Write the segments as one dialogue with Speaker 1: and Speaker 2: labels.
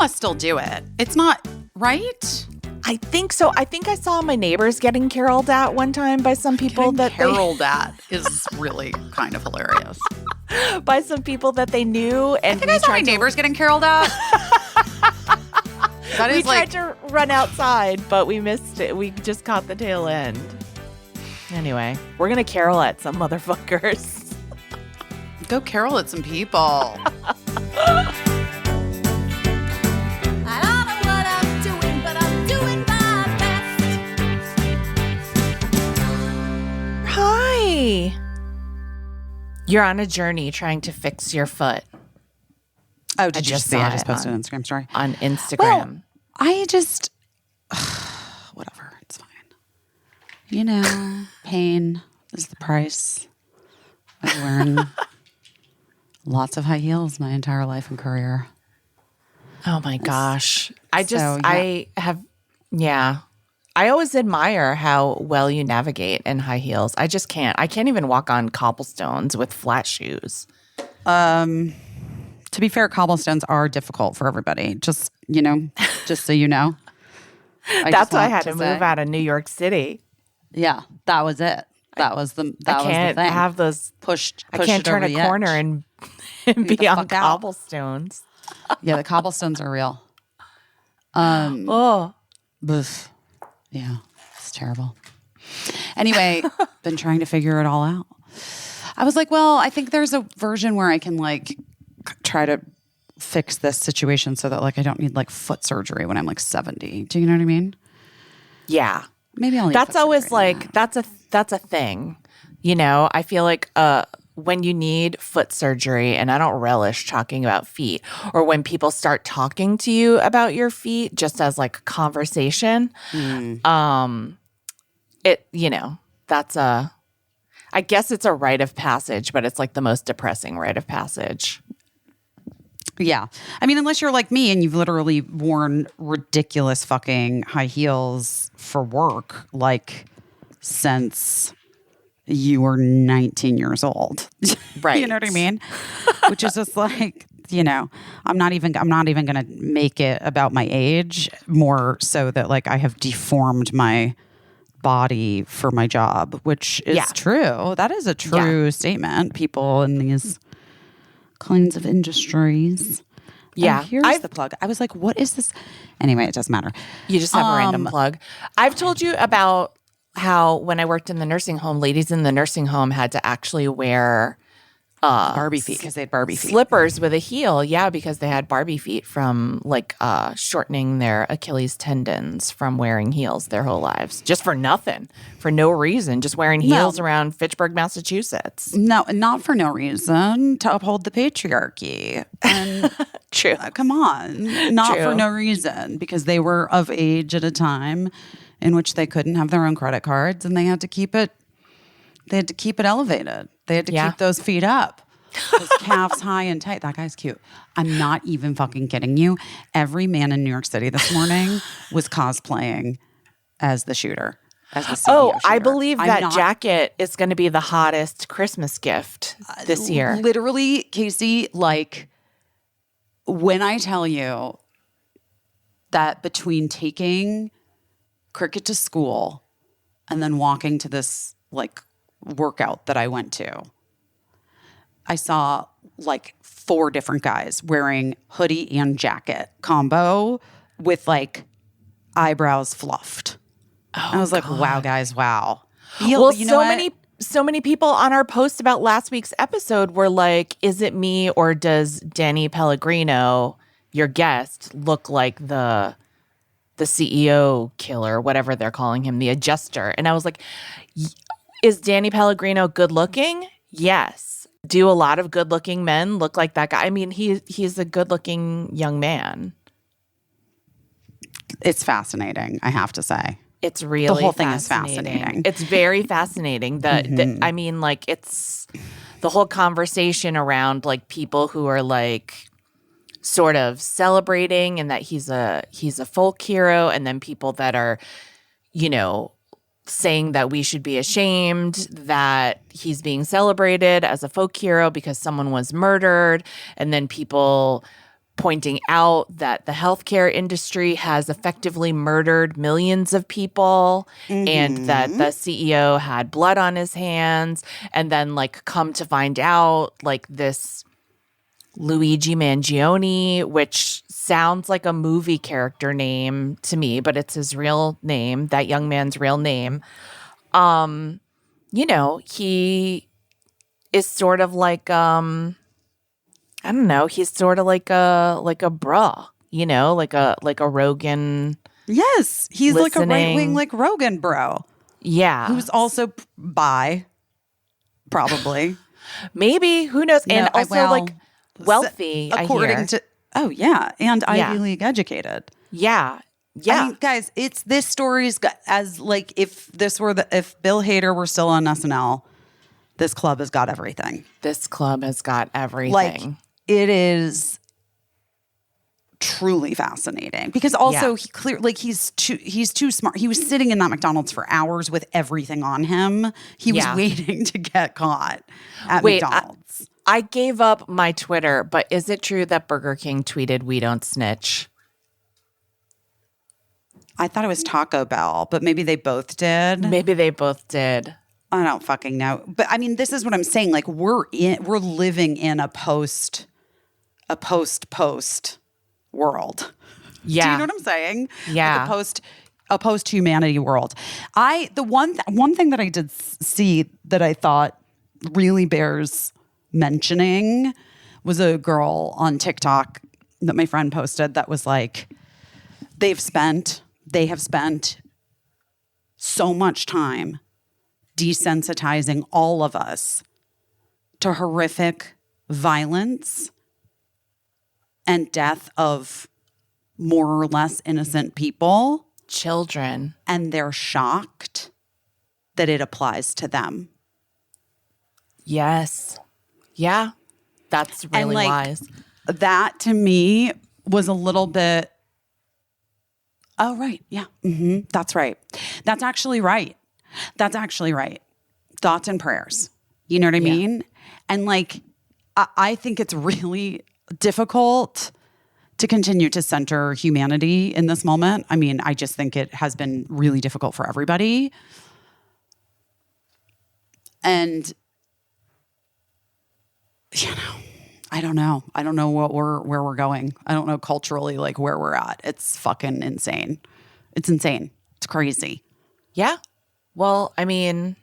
Speaker 1: must still do it. It's not, right?
Speaker 2: I think so. I think I saw my neighbors getting caroled at one time by some people
Speaker 1: caroled at is really kind of hilarious.
Speaker 2: By some people that they knew. And
Speaker 1: I think I saw my neighbors getting caroled at.
Speaker 2: We tried to run outside, but we missed it. We just caught the tail end. Anyway, we're going to carol at some motherfuckers.
Speaker 1: Go carol at some people.
Speaker 2: Hi. You're on a journey trying to fix your foot.
Speaker 1: Oh, did you just see? I just posted an Instagram story.
Speaker 2: On Instagram.
Speaker 1: Well, I just, whatever. It's fine. You know, pain is the price of wearing lots of high heels my entire life and career.
Speaker 2: Oh my gosh. I always admire how well you navigate in high heels. I just can't. I can't even walk on cobblestones with flat shoes.
Speaker 1: To be fair, cobblestones are difficult for everybody. Just so you know.
Speaker 2: That's why I had to move out of New York City.
Speaker 1: Yeah, that was it. That was the thing.
Speaker 2: I can't have those
Speaker 1: pushed.
Speaker 2: I can't turn a corner and be on cobblestones.
Speaker 1: Yeah, the cobblestones are real. Boof. Yeah, it's terrible. Anyway, been trying to figure it all out. I was like, well, I think there's a version where I can try to fix this situation so that I don't need foot surgery when I'm 70. Do you know what I mean?
Speaker 2: Yeah.
Speaker 1: Maybe I'll need
Speaker 2: That's
Speaker 1: foot
Speaker 2: always
Speaker 1: surgery.
Speaker 2: that's a thing. I feel like when you need foot surgery, and I don't relish talking about feet, or when people start talking to you about your feet just as a conversation, I guess it's a rite of passage, but it's the most depressing rite of passage.
Speaker 1: Yeah. I mean, unless you're like me and you've literally worn ridiculous fucking high heels for work, since you were 19 years old.
Speaker 2: Right.
Speaker 1: You know what I mean? Which is just I'm not even going to make it about my age, more so that I have deformed my body for my job, which is true. That is a true statement. People in these kinds of industries.
Speaker 2: Yeah.
Speaker 1: Here's the plug. I was like, what is this? Anyway, it doesn't matter.
Speaker 2: You just have a random plug. I've told you about how when I worked in the nursing home, ladies in the nursing home had to actually wear
Speaker 1: Barbie feet because they had Barbie feet.
Speaker 2: Slippers with a heel. Yeah, because they had Barbie feet from shortening their Achilles tendons from wearing heels their whole lives. Just for nothing. For no reason. Just wearing heels around Fitchburg, Massachusetts.
Speaker 1: No, not for no reason. To uphold the patriarchy. And
Speaker 2: True.
Speaker 1: Come on. Not
Speaker 2: True.
Speaker 1: for no reason. Because they were of age at a time in which they couldn't have their own credit cards and they had to keep it elevated. They had to keep those feet up. Those calves high and tight. That guy's cute. I'm not even fucking kidding you. Every man in New York City this morning was cosplaying as the shooter. As the CEO shooter.
Speaker 2: I believe that jacket is going to be the hottest Christmas gift this year.
Speaker 1: Literally, Caissie, when I tell you that between taking Cricket to school and then walking to this workout that I went to, I saw 4 different guys wearing hoodie and jacket combo with eyebrows fluffed. Oh, I was like, wow, guys, wow.
Speaker 2: So many people on our post about last week's episode were like, is it me or does Danny Pellegrino, your guest, look like the CEO killer, whatever they're calling him, the adjuster? And I was like, is Danny Pellegrino good looking? Yes. Do a lot of good looking men look like that guy? I mean, he's a good looking young man.
Speaker 1: It's fascinating, I have to say.
Speaker 2: It's really
Speaker 1: the whole thing is fascinating.
Speaker 2: It's very fascinating. It's the whole conversation around people who are sort of celebrating and that he's a folk hero, and then people that are, saying that we should be ashamed that he's being celebrated as a folk hero because someone was murdered, and then people pointing out that the healthcare industry has effectively murdered millions of people and that the CEO had blood on his hands. And then, like, come to find out, like, this Luigi Mangione, which sounds like a movie character name to me, but it's his real name, that young man's real name. You know, he is sort of like I don't know, he's sort of like a bra, you know, like a Rogan.
Speaker 1: Yes, he's like a
Speaker 2: Listening.
Speaker 1: right-wing like Rogan bro.
Speaker 2: Yeah.
Speaker 1: Who's also bi, probably.
Speaker 2: Maybe, who knows? And
Speaker 1: No,
Speaker 2: also like wealthy,
Speaker 1: according
Speaker 2: I hear.
Speaker 1: to yeah, and
Speaker 2: Yeah.
Speaker 1: Ivy League educated.
Speaker 2: Yeah. Yeah.
Speaker 1: I mean, guys, it's this story's as like if Bill Hader were still on SNL, this club has got everything.
Speaker 2: This club has got everything.
Speaker 1: Like it is truly fascinating because also he's too smart. He was sitting in that McDonald's for hours with everything on him. He was waiting to get caught at McDonald's.
Speaker 2: I gave up my Twitter, but is it true that Burger King tweeted "We don't snitch"?
Speaker 1: I thought it was Taco Bell, but maybe they both did.
Speaker 2: Maybe they both did.
Speaker 1: I don't fucking know. But I mean, this is what I'm saying. Like we're living in a post world.
Speaker 2: Yeah.
Speaker 1: Do you know what I'm saying?
Speaker 2: Yeah.
Speaker 1: Like a post humanity world. The one thing that I did see that I thought really bears mentioning was a girl on TikTok that my friend posted that was like, they have spent so much time desensitizing all of us to horrific violence and death of more or less innocent people.
Speaker 2: Children.
Speaker 1: And they're shocked that it applies to them.
Speaker 2: Yes. Yeah. That's really wise.
Speaker 1: That to me was a little bit, oh, right. Yeah. That's right. That's actually right. Thoughts and prayers. You know what I mean? And like, I think it's really difficult to continue to center humanity in this moment. I mean, I just think it has been really difficult for everybody. And, you know, I don't know. I don't know where we're going. I don't know culturally, like where we're at. It's fucking insane. It's insane. It's crazy.
Speaker 2: Yeah. Well, I mean,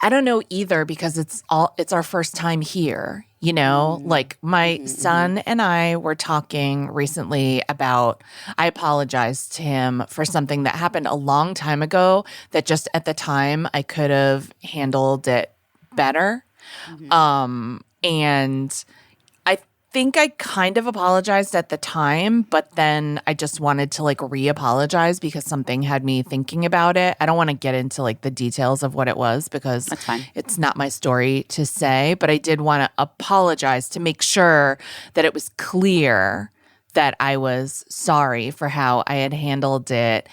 Speaker 2: I don't know either because it's our first time here, you know? Like my son and I were talking recently about, I apologized to him for something that happened a long time ago that just at the time I could have handled it better. And I think I kind of apologized at the time, but then I just wanted to like re-apologize because something had me thinking about it. I don't want to get into like the details of what it was because
Speaker 1: That's fine.
Speaker 2: It's not my story to say, but I did want to apologize to make sure that it was clear that I was sorry for how I had handled it.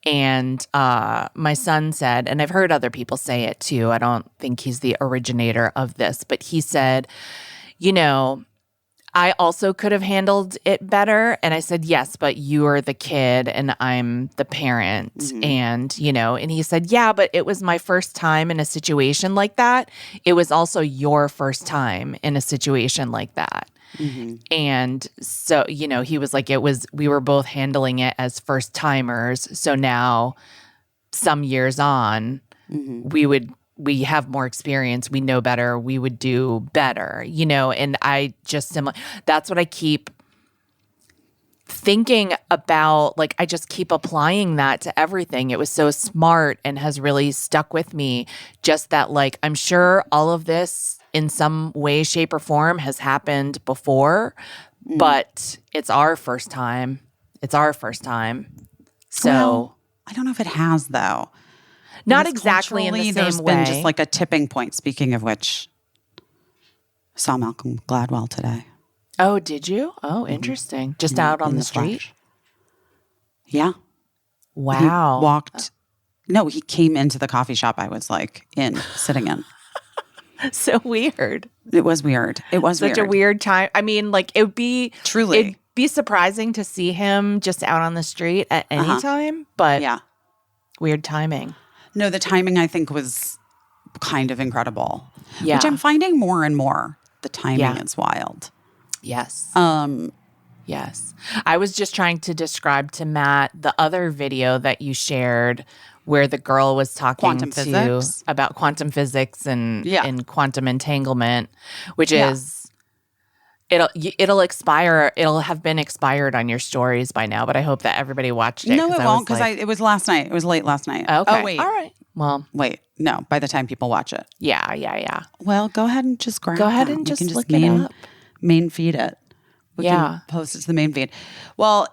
Speaker 2: And my son said, and I've heard other people say it too, I don't think he's the originator of this, but he said, you know, I also could have handled it better. And I said, yes, but you are the kid and I'm the parent. And, you know, and he said, yeah, but it was my first time in a situation like that. It was also your first time in a situation like that. And so, you know, he was like, we were both handling it as first timers. So now some years on, we have more experience. We know better. We would do better, you know? And I just that's what I keep thinking about. Like, I just keep applying that to everything. It was so smart and has really stuck with me. Just that, like, I'm sure all of this in some way, shape, or form has happened before, but it's our first time. It's our first time. So
Speaker 1: Well, I don't know if it has though.
Speaker 2: not
Speaker 1: Because
Speaker 2: exactly in the
Speaker 1: culturally,
Speaker 2: same
Speaker 1: there's
Speaker 2: way.
Speaker 1: been just like a tipping point. Speaking of which, I saw Malcolm Gladwell today.
Speaker 2: Oh, did you? Oh, interesting. Just out on
Speaker 1: in
Speaker 2: the street?
Speaker 1: flesh. Yeah.
Speaker 2: Wow.
Speaker 1: He walked. No, he came into the coffee shop I was like sitting in.
Speaker 2: So weird.
Speaker 1: It was weird. It was
Speaker 2: Such a weird time. I mean, like it would be
Speaker 1: Truly.
Speaker 2: it'd be surprising to see him just out on the street at any time, but
Speaker 1: Yeah.
Speaker 2: weird timing.
Speaker 1: No, the timing I think was kind of incredible.
Speaker 2: Yeah.
Speaker 1: Which I'm finding more and more. The timing is wild.
Speaker 2: Yes. Yes. I was just trying to describe to Matt the other video that you shared where the girl was talking about quantum physics and quantum entanglement, which is it'll expire. It'll have been expired on your stories by now, but I hope that everybody watched it.
Speaker 1: No, it won't because it was last night. It was late last night.
Speaker 2: Okay.
Speaker 1: Oh, wait.
Speaker 2: All right. Well,
Speaker 1: wait. No, by the time people watch it.
Speaker 2: Yeah.
Speaker 1: Well, go ahead and just grab
Speaker 2: Go ahead
Speaker 1: that.
Speaker 2: and
Speaker 1: We can
Speaker 2: just look it up.
Speaker 1: Main feed it. We can post it to the main feed. Well,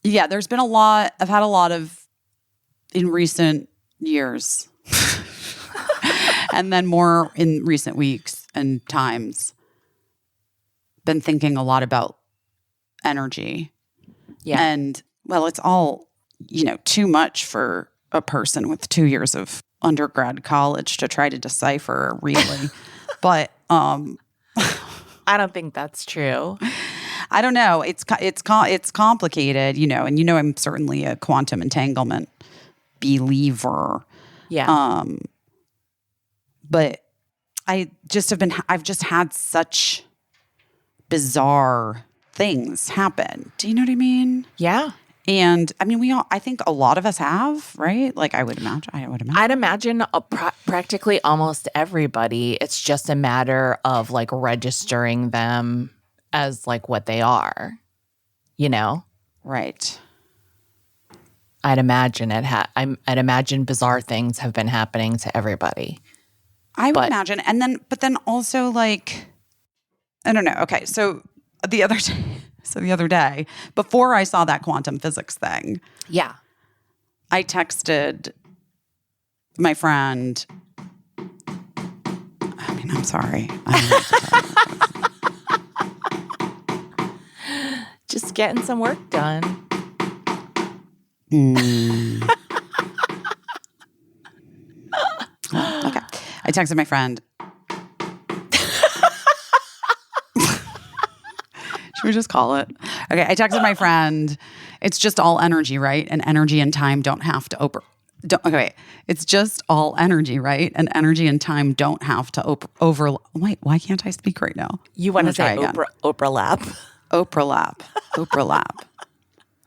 Speaker 1: yeah, there's been a lot. I've had a lot of in recent years and then more in recent weeks and times been thinking a lot about energy. Yeah. And well, it's all, too much for a person with 2 years of undergrad college to try to decipher really. But
Speaker 2: I don't think that's true.
Speaker 1: I don't know. It's complicated, and I'm certainly a quantum entanglement believer.
Speaker 2: Yeah.
Speaker 1: But I've just had such bizarre things happen. Do you know what I mean?
Speaker 2: Yeah.
Speaker 1: And I mean, I think a lot of us have, right? Like I would imagine.
Speaker 2: I'd imagine practically almost everybody. It's just a matter of like registering them as like what they are,
Speaker 1: Right.
Speaker 2: I'd imagine I'd imagine bizarre things have been happening to everybody.
Speaker 1: I would imagine. But then also like, I don't know. Okay. So the other day, before I saw that quantum physics thing, I texted my friend. I mean, I'm sorry.
Speaker 2: Just getting some work done.
Speaker 1: Okay. I texted my friend. Should we just call it? Okay. I texted my friend. It's just all energy, right? And energy and time don't have to okay. It's just all energy, right? And energy and time don't have to Wait, why can't I speak right now?
Speaker 2: You want to say Oprah lap?
Speaker 1: Oprah lap.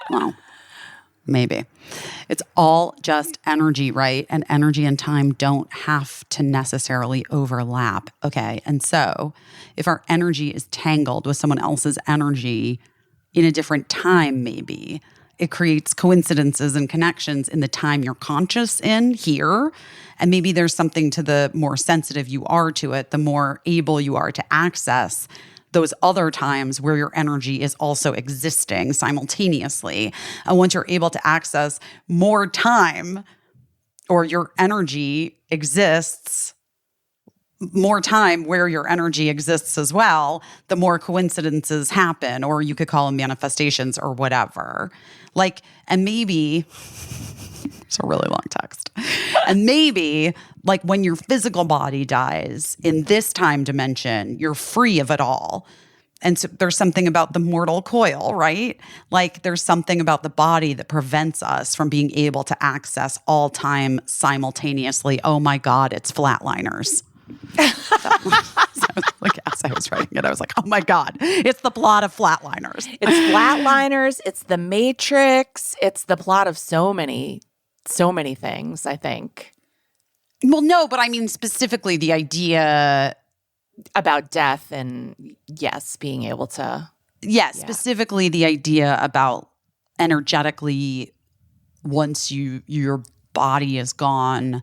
Speaker 1: Well, maybe. It's all just energy, right? And energy and time don't have to necessarily overlap. Okay. And so if our energy is tangled with someone else's energy in a different time, maybe it creates coincidences and connections in the time you're conscious in here. And maybe there's something to the more sensitive you are to it, the more able you are to access those other times where your energy is also existing simultaneously. And once you're able to access more time or your energy exists, more time where your energy exists as well, the more coincidences happen, or you could call them manifestations or whatever. Like, and maybe it's a really long text. And maybe like when your physical body dies in this time dimension, you're free of it all. And so there's something about the mortal coil, right? Like there's something about the body that prevents us from being able to access all time simultaneously. Oh my God, it's flatliners. Like as I was writing it, I was like, oh my God, it's the plot of Flatliners.
Speaker 2: It's Flatliners. It's The Matrix. It's the plot of so many things, I think.
Speaker 1: Well, no, but I mean specifically the idea
Speaker 2: about death and yes, being able to.
Speaker 1: Yes, specifically the idea about energetically once your body is gone,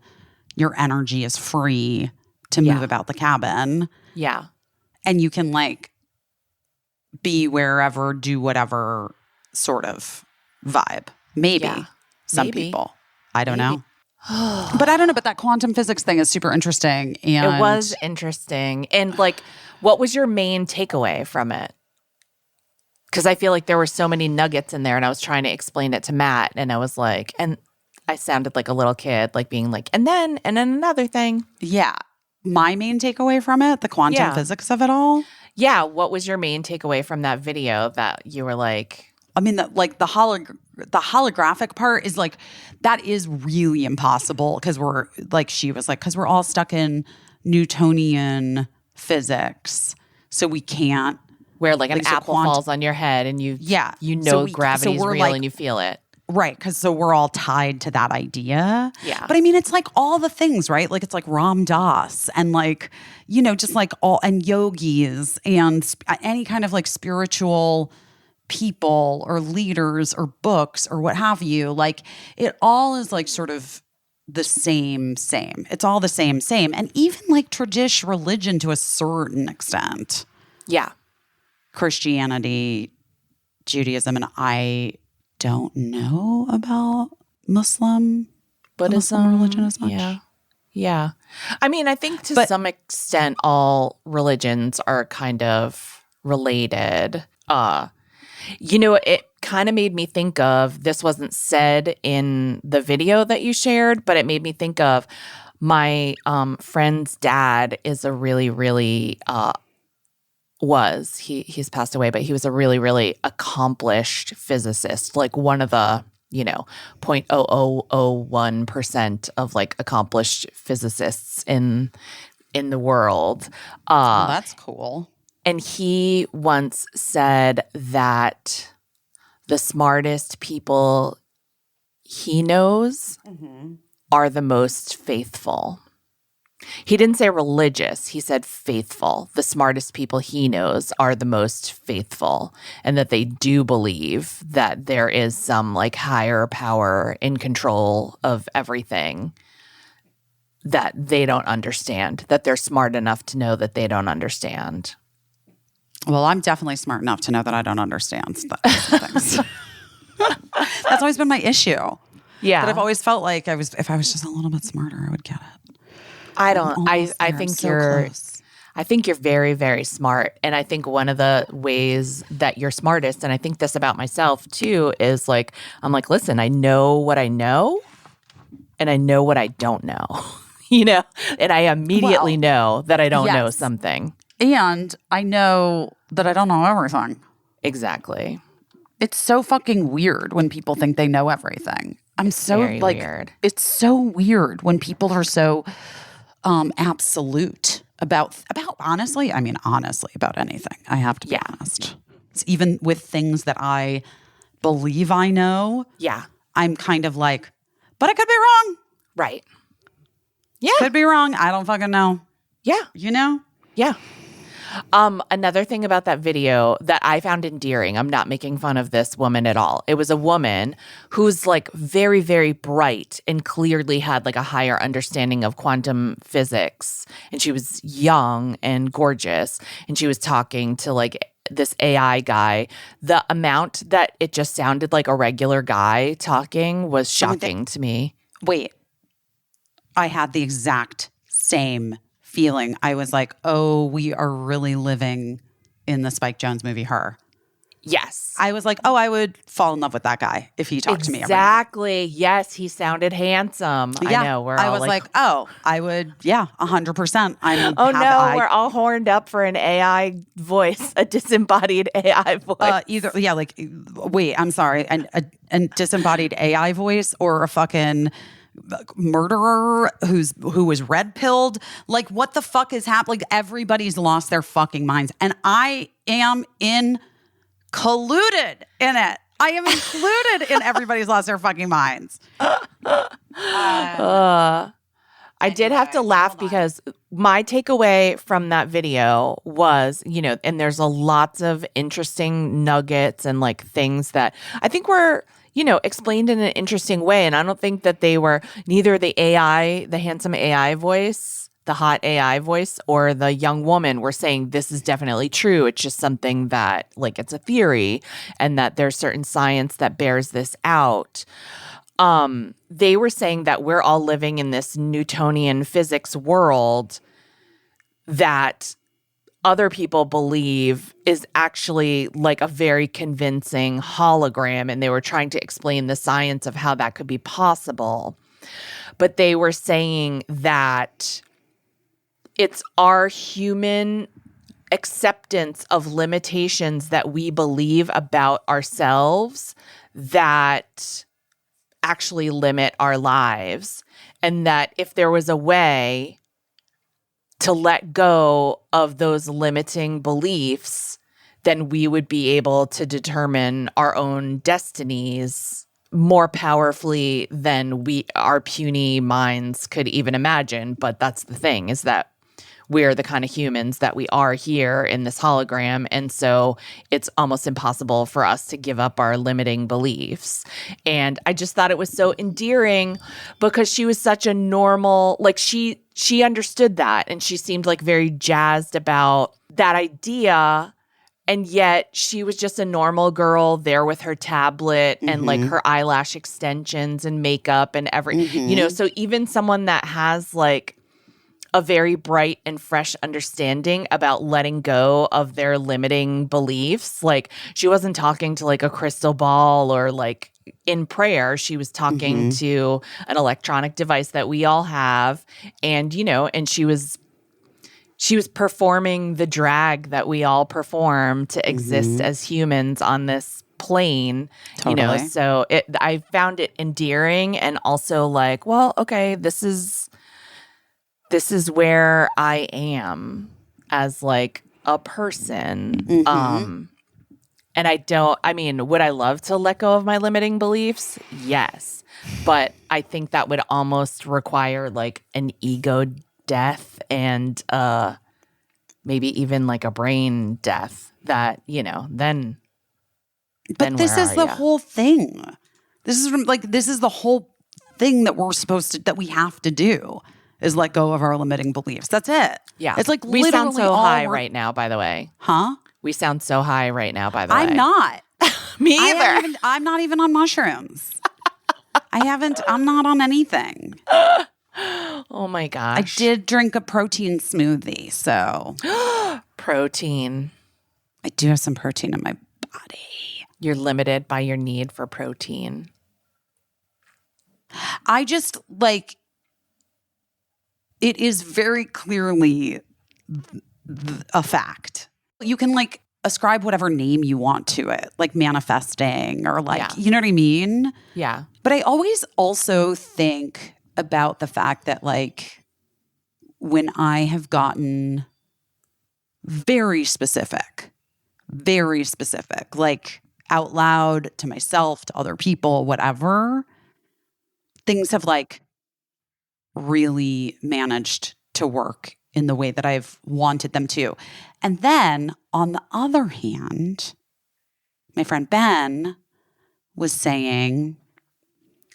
Speaker 1: your energy is free to move about the cabin.
Speaker 2: Yeah.
Speaker 1: And you can like be wherever, do whatever sort of vibe. Maybe. Some people. I don't know. But I don't know. But that quantum physics thing is super interesting. And
Speaker 2: it was interesting. And like, what was your main takeaway from it? Because I feel like there were so many nuggets in there and I was trying to explain it to Matt. And I was like, and I sounded like a little kid, like being like, and then another thing.
Speaker 1: Yeah. my main takeaway from it, the quantum physics of it all.
Speaker 2: Yeah. What was your main takeaway from that video that you were like?
Speaker 1: I mean, the holographic part is like, that is really impossible because she was like, because we're all stuck in Newtonian physics. So we can't.
Speaker 2: Where like an apple falls on your head and you gravity's real like, and you feel it.
Speaker 1: Right, because so we're all tied to that idea.
Speaker 2: Yeah.
Speaker 1: But I mean, it's like all the things, right? Like it's like Ram Dass and like, just like all, and yogis and any kind of like spiritual people or leaders or books or what have you. Like it all is like sort of the same. It's all the same. And even like traditional religion to a certain extent.
Speaker 2: Yeah.
Speaker 1: Christianity, Judaism, and I don't know about Buddhism religion as much.
Speaker 2: Yeah. I mean, I think to some extent all religions are kind of related. It kind of made me think of, this wasn't said in the video that you shared, but it made me think of my friend's dad is a really, really he's passed away, but he was a really, really accomplished physicist, like one of the, 0.0001% of like accomplished physicists in the world.
Speaker 1: That's cool.
Speaker 2: And he once said that the smartest people he knows are the most faithful. He didn't say religious. He said faithful. The smartest people he knows are the most faithful, and that they do believe that there is some like higher power in control of everything that they don't understand, that they're smart enough to know that they don't understand.
Speaker 1: Well, I'm definitely smart enough to know that I don't understand things. That's always been my issue.
Speaker 2: Yeah.
Speaker 1: But I've always felt like if I was just a little bit smarter, I would get it.
Speaker 2: I think you're very, very smart. And I think one of the ways that you're smartest, and I think this about myself too, is like, I'm like, listen, I know what I know and I know what I don't know, and I immediately know that I don't know something.
Speaker 1: And I know that I don't know everything.
Speaker 2: Exactly.
Speaker 1: It's so fucking weird when people think they know everything.
Speaker 2: Weird.
Speaker 1: It's so weird when people are so absolute about honestly about anything. I have to be honest. It's even with things that I believe I know.
Speaker 2: Yeah.
Speaker 1: I'm kind of like, but I could be wrong.
Speaker 2: Right. Yeah.
Speaker 1: Could be wrong. I don't fucking know.
Speaker 2: Yeah. Yeah. Another thing about that video that I found endearing, I'm not making fun of this woman at all. It was a woman who's like very, very bright and clearly had like a higher understanding of quantum physics. And she was young and gorgeous. And she was talking to like this AI guy. The amount that it just sounded like a regular guy talking was shocking to me.
Speaker 1: Wait, I had the exact same feeling. I was like, oh, we are really living in the Spike Jonze movie, Her.
Speaker 2: Yes.
Speaker 1: I was like, oh, I would fall in love with that guy if he talked to me.
Speaker 2: Exactly. Yes, he sounded handsome.
Speaker 1: Yeah.
Speaker 2: I know.
Speaker 1: I was like, oh, I would, 100%.
Speaker 2: We're all horned up for an AI voice, a disembodied AI voice.
Speaker 1: Wait, I'm sorry. A disembodied AI voice or a fucking murderer who was red pilled. Like, what the fuck is happening? Like, everybody's lost their fucking minds, and I am included in it. I am included in everybody's lost their fucking minds.
Speaker 2: I did have to laugh because my takeaway from that video was, and there's lots of interesting nuggets and like things that I think were explained in an interesting way. And I don't think that they were neither the handsome AI voice, the hot AI voice, or the young woman were saying this is definitely true. It's just something that like it's a theory and that there's certain science that bears this out. They were saying that we're all living in this Newtonian physics world that other people believe is actually like a very convincing hologram, and they were trying to explain the science of how that could be possible. But they were saying that it's our human acceptance of limitations that we believe about ourselves that actually limit our lives. And that if there was a way to let go of those limiting beliefs, then we would be able to determine our own destinies more powerfully than our puny minds could even imagine. But that's the thing, is that we're the kind of humans that we are here in this hologram. And so it's almost impossible for us to give up our limiting beliefs. And I just thought it was so endearing because she was such a normal, like she understood that. And she seemed like very jazzed about that idea. And yet she was just a normal girl there with her tablet and like her eyelash extensions and makeup and so even someone that has like a very bright and fresh understanding about letting go of their limiting beliefs. Like she wasn't talking to like a crystal ball or like in prayer. She was talking to an electronic device that we all have. And, and she was performing the drag that we all perform to exist as humans on this plane,
Speaker 1: Totally.
Speaker 2: so I found it endearing and also like, well, okay, this is where I am as like a person. And would I love to let go of my limiting beliefs? Yes. But I think that would almost require like an ego death and maybe even like a brain death that, then.
Speaker 1: But this is the whole thing. This is the whole thing that that we have to do. Is let go of our limiting beliefs. That's it.
Speaker 2: Yeah.
Speaker 1: It's like
Speaker 2: we
Speaker 1: literally
Speaker 2: sound so high right now, by the way.
Speaker 1: Huh?
Speaker 2: We sound so high right now, by the way.
Speaker 1: I'm not.
Speaker 2: Me either.
Speaker 1: I'm not even on mushrooms. I'm not on anything.
Speaker 2: Oh my gosh.
Speaker 1: I did drink a protein smoothie, so.
Speaker 2: Protein.
Speaker 1: I do have some protein in my body.
Speaker 2: You're limited by your need for protein.
Speaker 1: I just like. It is very clearly a fact. You can like ascribe whatever name you want to it, like manifesting or like, you know what I mean?
Speaker 2: Yeah.
Speaker 1: But I always also think about the fact that like when I have gotten very specific, like out loud to myself, to other people, whatever, things have like really managed to work in the way that I've wanted them to. And then on the other hand, my friend Ben was saying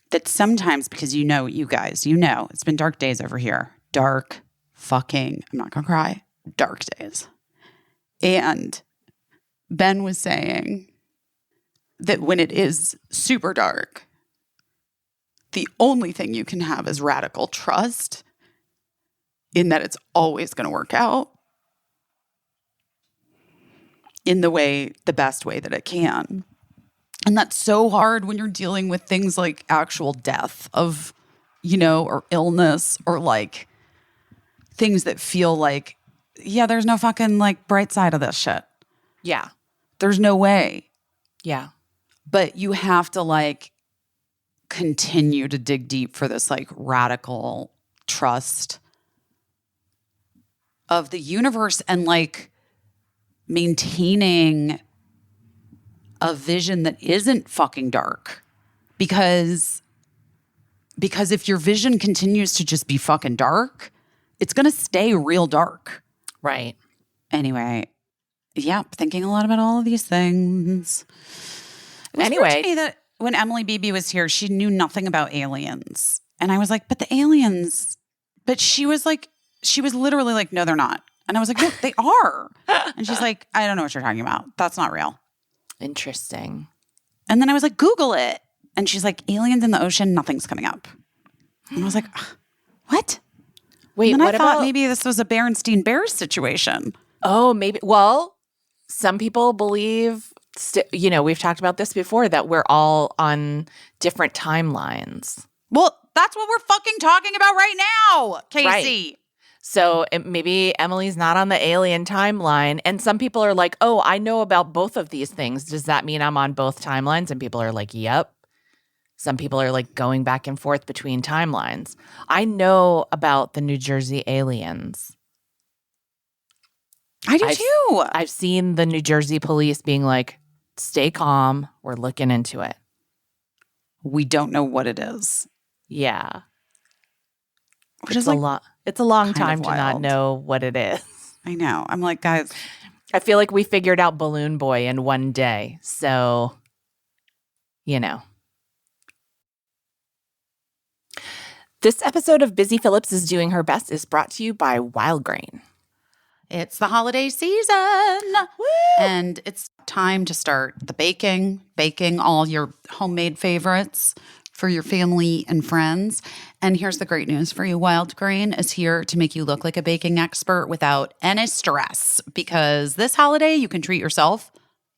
Speaker 1: that sometimes, because you guys, it's been dark days over here. Dark fucking, I'm not gonna cry, dark days. And Ben was saying that when it is super dark, the only thing you can have is radical trust in that it's always going to work out in the best way that it can. And that's so hard when you're dealing with things like actual death of, or illness or like things that feel like, there's no fucking like bright side of this shit.
Speaker 2: Yeah.
Speaker 1: There's no way.
Speaker 2: Yeah.
Speaker 1: But you have to like continue to dig deep for this like radical trust of the universe and like maintaining a vision that isn't fucking dark because if your vision continues to just be fucking dark, it's going to stay real dark.
Speaker 2: Right.
Speaker 1: Anyway, thinking a lot about all of these things. It was weird to me that when Emily Beebe was here, she knew nothing about aliens. And I was like, but the aliens, but she was literally like, no, they're not. And I was like, no, they are. And she's like, I don't know what you're talking about. That's not real.
Speaker 2: Interesting.
Speaker 1: And then I was like, Google it. And she's like, aliens in the ocean, nothing's coming up. And I was like, what?
Speaker 2: Wait,
Speaker 1: and then
Speaker 2: what
Speaker 1: I thought
Speaker 2: about
Speaker 1: maybe this was a Berenstein Bears situation.
Speaker 2: Oh, maybe. Well, some people believe, we've talked about this before, that we're all on different timelines.
Speaker 1: Well, that's what we're fucking talking about right now, Caissie.
Speaker 2: Right. So maybe Emily's not on the alien timeline. And some people are like, oh, I know about both of these things. Does that mean I'm on both timelines? And people are like, yep. Some people are like going back and forth between timelines. I know about the New Jersey aliens.
Speaker 1: I do too.
Speaker 2: I've seen the New Jersey police being like, stay calm. We're looking into it.
Speaker 1: We don't know what it is.
Speaker 2: Yeah.
Speaker 1: Which is like
Speaker 2: it's a long
Speaker 1: kind of
Speaker 2: time to not
Speaker 1: wild.
Speaker 2: know what it is.
Speaker 1: I know. I'm like, guys,
Speaker 2: I feel like we figured out Balloon Boy in one day. So, you know. This episode of Busy Phillips is Doing Her Best is brought to you by Wild Grain.
Speaker 1: it's the holiday season.
Speaker 2: Woo!
Speaker 1: And it's time to start the baking all your homemade favorites for your family and friends. And here's the great news for you. Wild Grain is here to make you look like a baking expert without any stress, because this holiday you can treat yourself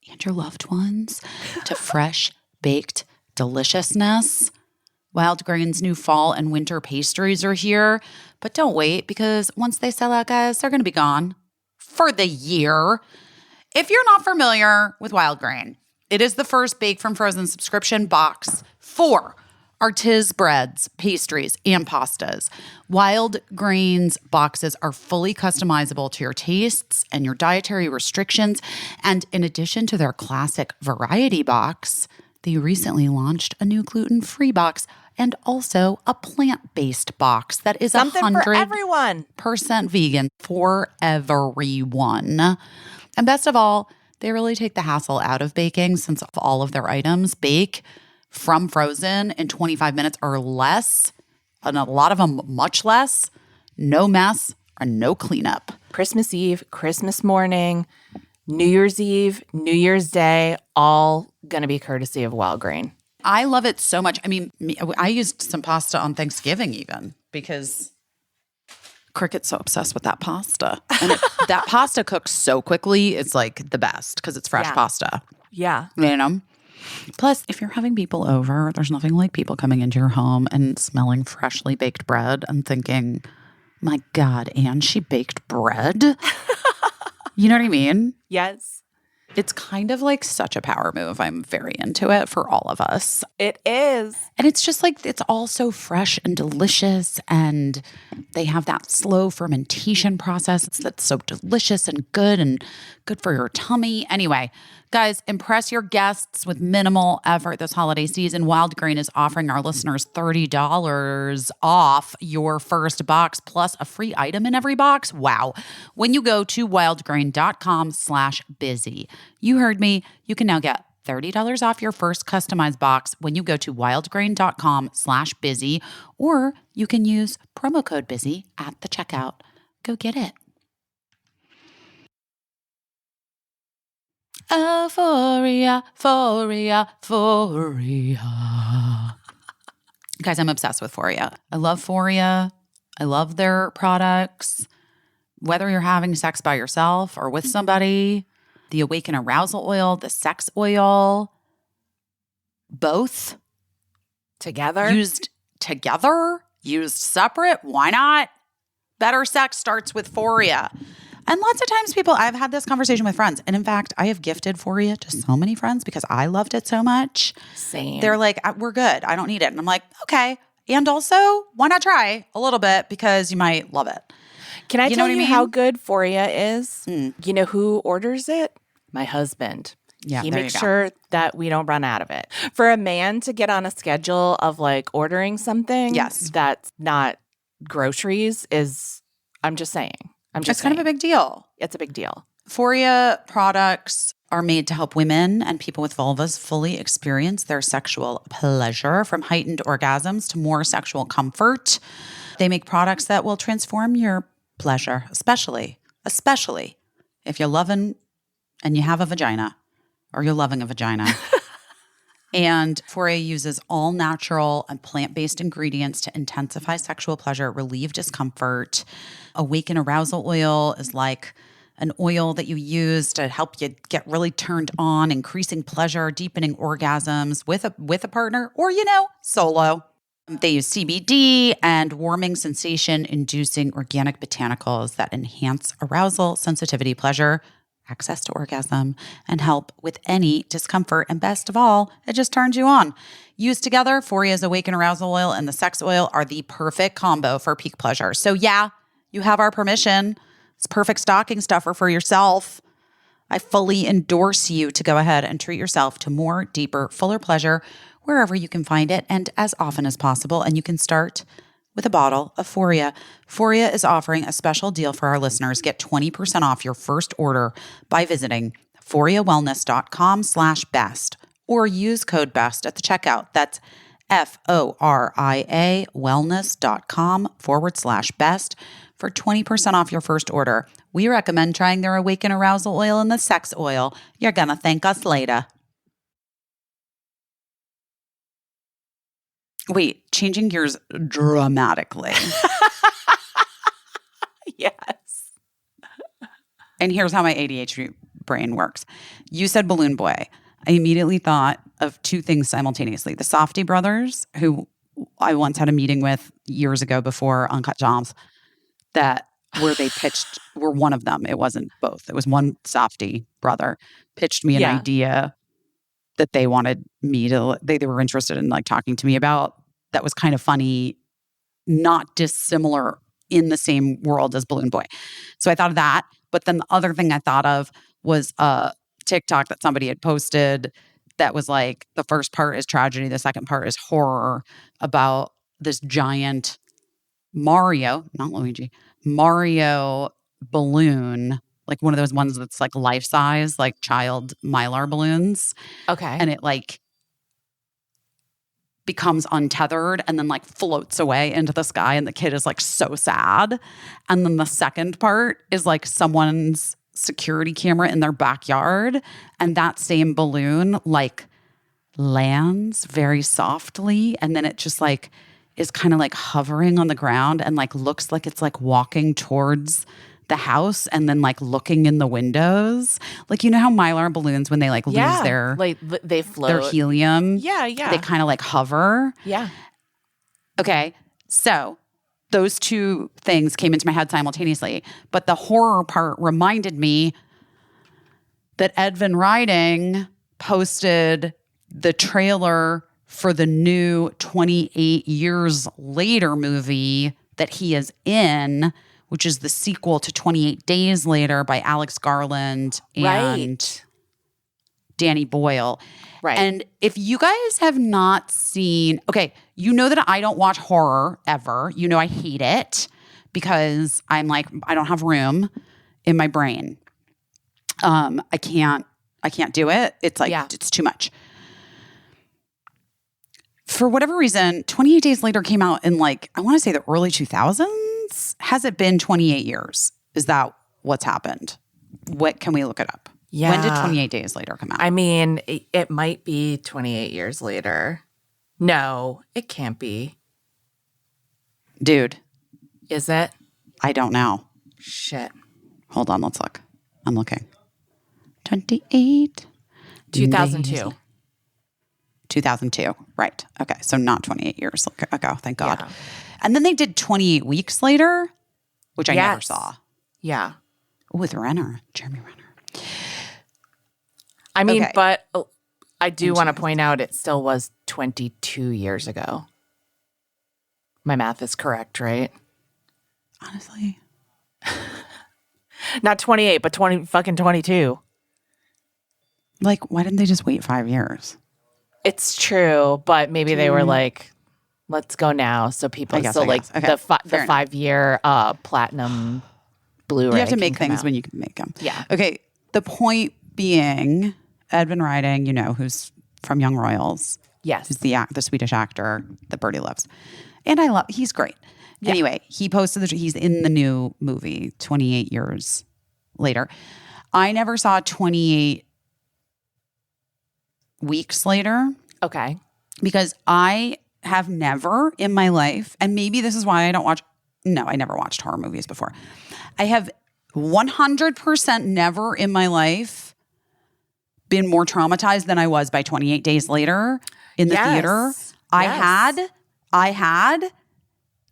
Speaker 1: and your loved ones to fresh baked deliciousness. Wild Grain's new fall and winter pastries are here, but don't wait, because once they sell out, guys, they're going to be gone for the year. If you're not familiar with Wild Grain, it is the first Bake from Frozen subscription box for artisan breads, pastries, and pastas. Wild Grain's boxes are fully customizable to your tastes and your dietary restrictions. And in addition to their classic variety box, they recently launched a new gluten-free box and also a plant-based box that is
Speaker 2: Something for
Speaker 1: 100%
Speaker 2: everyone.
Speaker 1: vegan for everyone. And best of all, they really take the hassle out of baking, since all of their items bake from frozen in 25 minutes or less, and a lot of them much less. No mess or no cleanup.
Speaker 2: Christmas Eve, Christmas morning, New Year's Eve, New Year's Day, all going to be courtesy of Wild Grain.
Speaker 1: I love it so much. I mean, I used some pasta on Thanksgiving even, because Cricket's so obsessed with that pasta. And that pasta cooks so quickly. It's like the best because it's fresh pasta.
Speaker 2: Yeah.
Speaker 1: You know? Plus, if you're having people over, there's nothing like people coming into your home and smelling freshly baked bread and thinking, my God, Anne, she baked bread? You know what I mean?
Speaker 2: Yes.
Speaker 1: It's kind of like such a power move. I'm very into it for all of us.
Speaker 2: It is.
Speaker 1: And it's just like, it's all so fresh and delicious. And they have that slow fermentation process that's so delicious and good for your tummy. Anyway, guys, impress your guests with minimal effort this holiday season. Wild Grain is offering our listeners $30 off your first box plus a free item in every box. Wow. When you go to wildgrain.com/busy. You heard me. You can now get $30 off your first customized box when you go to wildgrain.com/busy, or you can use promo code busy at the checkout. Go get it. Euphoria, Euphoria, Euphoria. Guys, I'm obsessed with Euphoria. I love Euphoria. I love their products. Whether you're having sex by yourself or with somebody, the Awaken Arousal Oil, the Sex Oil, both
Speaker 2: Together?
Speaker 1: used together, used separate. Why not? Better sex starts with Euphoria. And lots of times I've had this conversation with friends. And in fact, I have gifted Euphoria to so many friends because I loved it so much.
Speaker 2: Same.
Speaker 1: They're like, we're good. I don't need it. And I'm like, okay. And also, why not try a little bit, because you might love it.
Speaker 2: Can I tell you how
Speaker 1: mean?
Speaker 2: good Euphoria is? You know who orders it? My husband.
Speaker 1: Yeah,
Speaker 2: he
Speaker 1: there
Speaker 2: makes
Speaker 1: you go.
Speaker 2: sure that we don't run out of it. For a man to get on a schedule of like ordering something that's not groceries is, I'm just saying.
Speaker 1: It's kind of a big deal.
Speaker 2: It's a big deal.
Speaker 1: Euphoria products are made to help women and people with vulvas fully experience their sexual pleasure, from heightened orgasms to more sexual comfort. They make products that will transform your pleasure, especially if you're loving and you have a vagina, or you're loving a vagina. And Euphoria uses all natural and plant-based ingredients to intensify sexual pleasure, relieve discomfort. Awaken Arousal Oil is like an oil that you use to help you get really turned on, increasing pleasure, deepening orgasms with a partner, or, solo. They use CBD and warming sensation-inducing organic botanicals that enhance arousal, sensitivity, pleasure, access to orgasm, and help with any discomfort. And best of all, it just turns you on. Used together, Foria's Awaken Arousal Oil and the Sex Oil are the perfect combo for peak pleasure. So yeah, you have our permission. It's perfect stocking stuffer for yourself. I fully endorse you to go ahead and treat yourself to more, deeper, fuller pleasure wherever you can find it and as often as possible. And you can start with a bottle of Foria. Foria is offering a special deal for our listeners. Get 20% off your first order by visiting foriawellness.com/best or use code BEST at the checkout. That's FORIA wellness.com/best for 20% off your first order. We recommend trying their Awaken Arousal Oil and the Sex Oil. You're going to thank us later. Wait, changing gears dramatically.
Speaker 2: Yes.
Speaker 1: And here's how my ADHD brain works. You said Balloon Boy. I immediately thought of two things simultaneously. The Softy brothers, who I once had a meeting with years ago before Uncut Gems, where they pitched, were one of them. It wasn't both. It was one Softy brother pitched me an idea that they wanted me to, they were interested in like talking to me about, that was kind of funny, not dissimilar in the same world as Balloon Boy. So I thought of that. But then the other thing I thought of was a TikTok that somebody had posted that was like, the first part is tragedy, the second part is horror, about this giant Mario, not Luigi, Mario balloon, like one of those ones that's like life size, like child Mylar balloons.
Speaker 2: Okay.
Speaker 1: And it like becomes untethered and then like floats away into the sky. And the kid is like so sad. And then the second part is like someone's security camera in their backyard. And that same balloon like lands very softly. And then it just like is kind of like hovering on the ground and like looks like it's like walking towards the house and then like looking in the windows. Like, you know how Mylar balloons, when they like lose their,
Speaker 2: like they float,
Speaker 1: their helium.
Speaker 2: Yeah.
Speaker 1: They kind of like hover.
Speaker 2: Yeah.
Speaker 1: Okay. So those two things came into my head simultaneously. But the horror part reminded me that Edvin Riding posted the trailer for the new 28 Years Later movie that he is in, which is the sequel to 28 Days Later by Alex Garland and Danny Boyle.
Speaker 2: Right.
Speaker 1: And if you guys have not seen, okay, you know that I don't watch horror ever. You know I hate it because I'm like, I don't have room in my brain. I can't do it. It's like, it's too much. For whatever reason, 28 Days Later came out in like, I want to say the early 2000s. Has it been 28 years? Is that what's happened? What can we look it up?
Speaker 2: Yeah.
Speaker 1: When did 28 Days Later come out?
Speaker 2: I mean, it might be 28 years later. No, it can't be.
Speaker 1: Dude.
Speaker 2: Is it?
Speaker 1: I don't know.
Speaker 2: Shit.
Speaker 1: Hold on, let's look. I'm looking. 28.
Speaker 2: 2002.
Speaker 1: 2002. Right. Okay. So not 28 years ago. Thank God. Yeah. And then they did 28 Weeks Later, which I never saw.
Speaker 2: Yeah.
Speaker 1: With Renner, Jeremy Renner.
Speaker 2: I mean, but I do want to point out it still was 22 years ago. My math is correct, right?
Speaker 1: Honestly.
Speaker 2: Not 28, but 22.
Speaker 1: Like, why didn't they just wait 5 years?
Speaker 2: It's true, but maybe they were like, let's go now. So people still like the 5-year platinum Blu-ray.
Speaker 1: You have to make things when you can make them.
Speaker 2: Yeah.
Speaker 1: Okay. The point being, Edvin Riding, you know, who's from Young Royals.
Speaker 2: Yes.
Speaker 1: Who's the Swedish actor that Birdie loves. And he's great. Yeah. Anyway, he posted he's in the new movie, 28 Years Later. I never saw 28 Weeks Later.
Speaker 2: Okay.
Speaker 1: Because I have never in my life, and maybe this is why I never watched horror movies before. I have 100% never in my life been more traumatized than I was by 28 Days Later in the theater. I had I had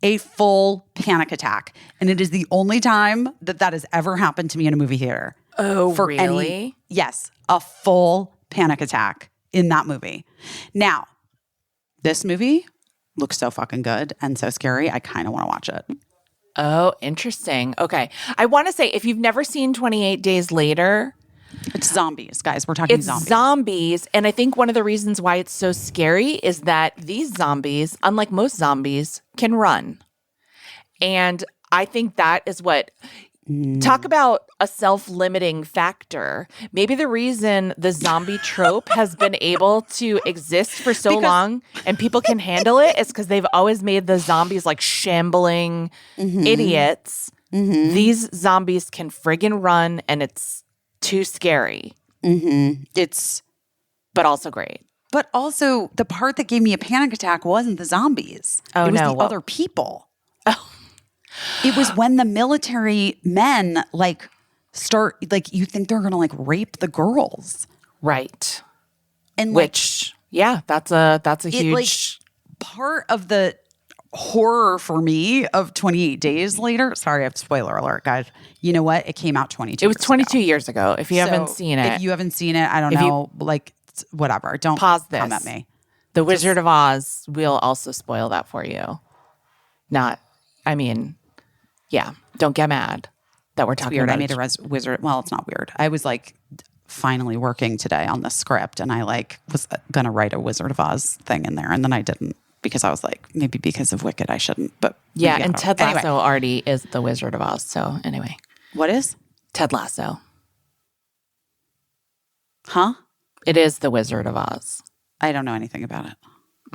Speaker 1: a full panic attack. And it is the only time that has ever happened to me in a movie theater.
Speaker 2: Oh, really?
Speaker 1: Yes, a full panic attack in that movie. Now, this movie looks so fucking good and so scary. I kind of want to watch it.
Speaker 2: Oh, interesting. Okay. I want to say, if you've never seen 28 Days Later,
Speaker 1: it's zombies, guys. We're talking zombies.
Speaker 2: It's zombies. And I think one of the reasons why it's so scary is that these zombies, unlike most zombies, can run. And I think that is what... Talk about a self-limiting factor. Maybe the reason the zombie trope has been able to exist for so long and people can handle it is because they've always made the zombies like shambling idiots. These zombies can friggin' run and it's too scary.
Speaker 1: It's...
Speaker 2: But also great.
Speaker 1: But also, the part that gave me a panic attack wasn't the zombies.
Speaker 2: Oh,
Speaker 1: it was
Speaker 2: no.
Speaker 1: the other people.
Speaker 2: Oh.
Speaker 1: It was when the military men start you think they're gonna rape the girls,
Speaker 2: right?
Speaker 1: And
Speaker 2: which, yeah, that's a huge
Speaker 1: part of the horror for me of 28 Days Later. Sorry, I have spoiler alert, guys. You know what? It came out 22.
Speaker 2: It was 22 years ago. If you haven't seen it,
Speaker 1: if you haven't seen it, I don't know. Whatever. Don't
Speaker 2: pause this.
Speaker 1: Come at me.
Speaker 2: The Wizard of Oz. We'll also spoil that for you. Yeah, don't get mad that we're talking
Speaker 1: weird.
Speaker 2: about
Speaker 1: I made a wizard. Well, it's not weird. I was finally working today on the script, and I was gonna write a Wizard of Oz thing in there, and then I didn't because I was maybe because of Wicked I shouldn't. But
Speaker 2: yeah, and Ted Lasso already is the Wizard of Oz. So anyway,
Speaker 1: what is
Speaker 2: Ted Lasso?
Speaker 1: Huh?
Speaker 2: It is the Wizard of Oz.
Speaker 1: I don't know anything about it.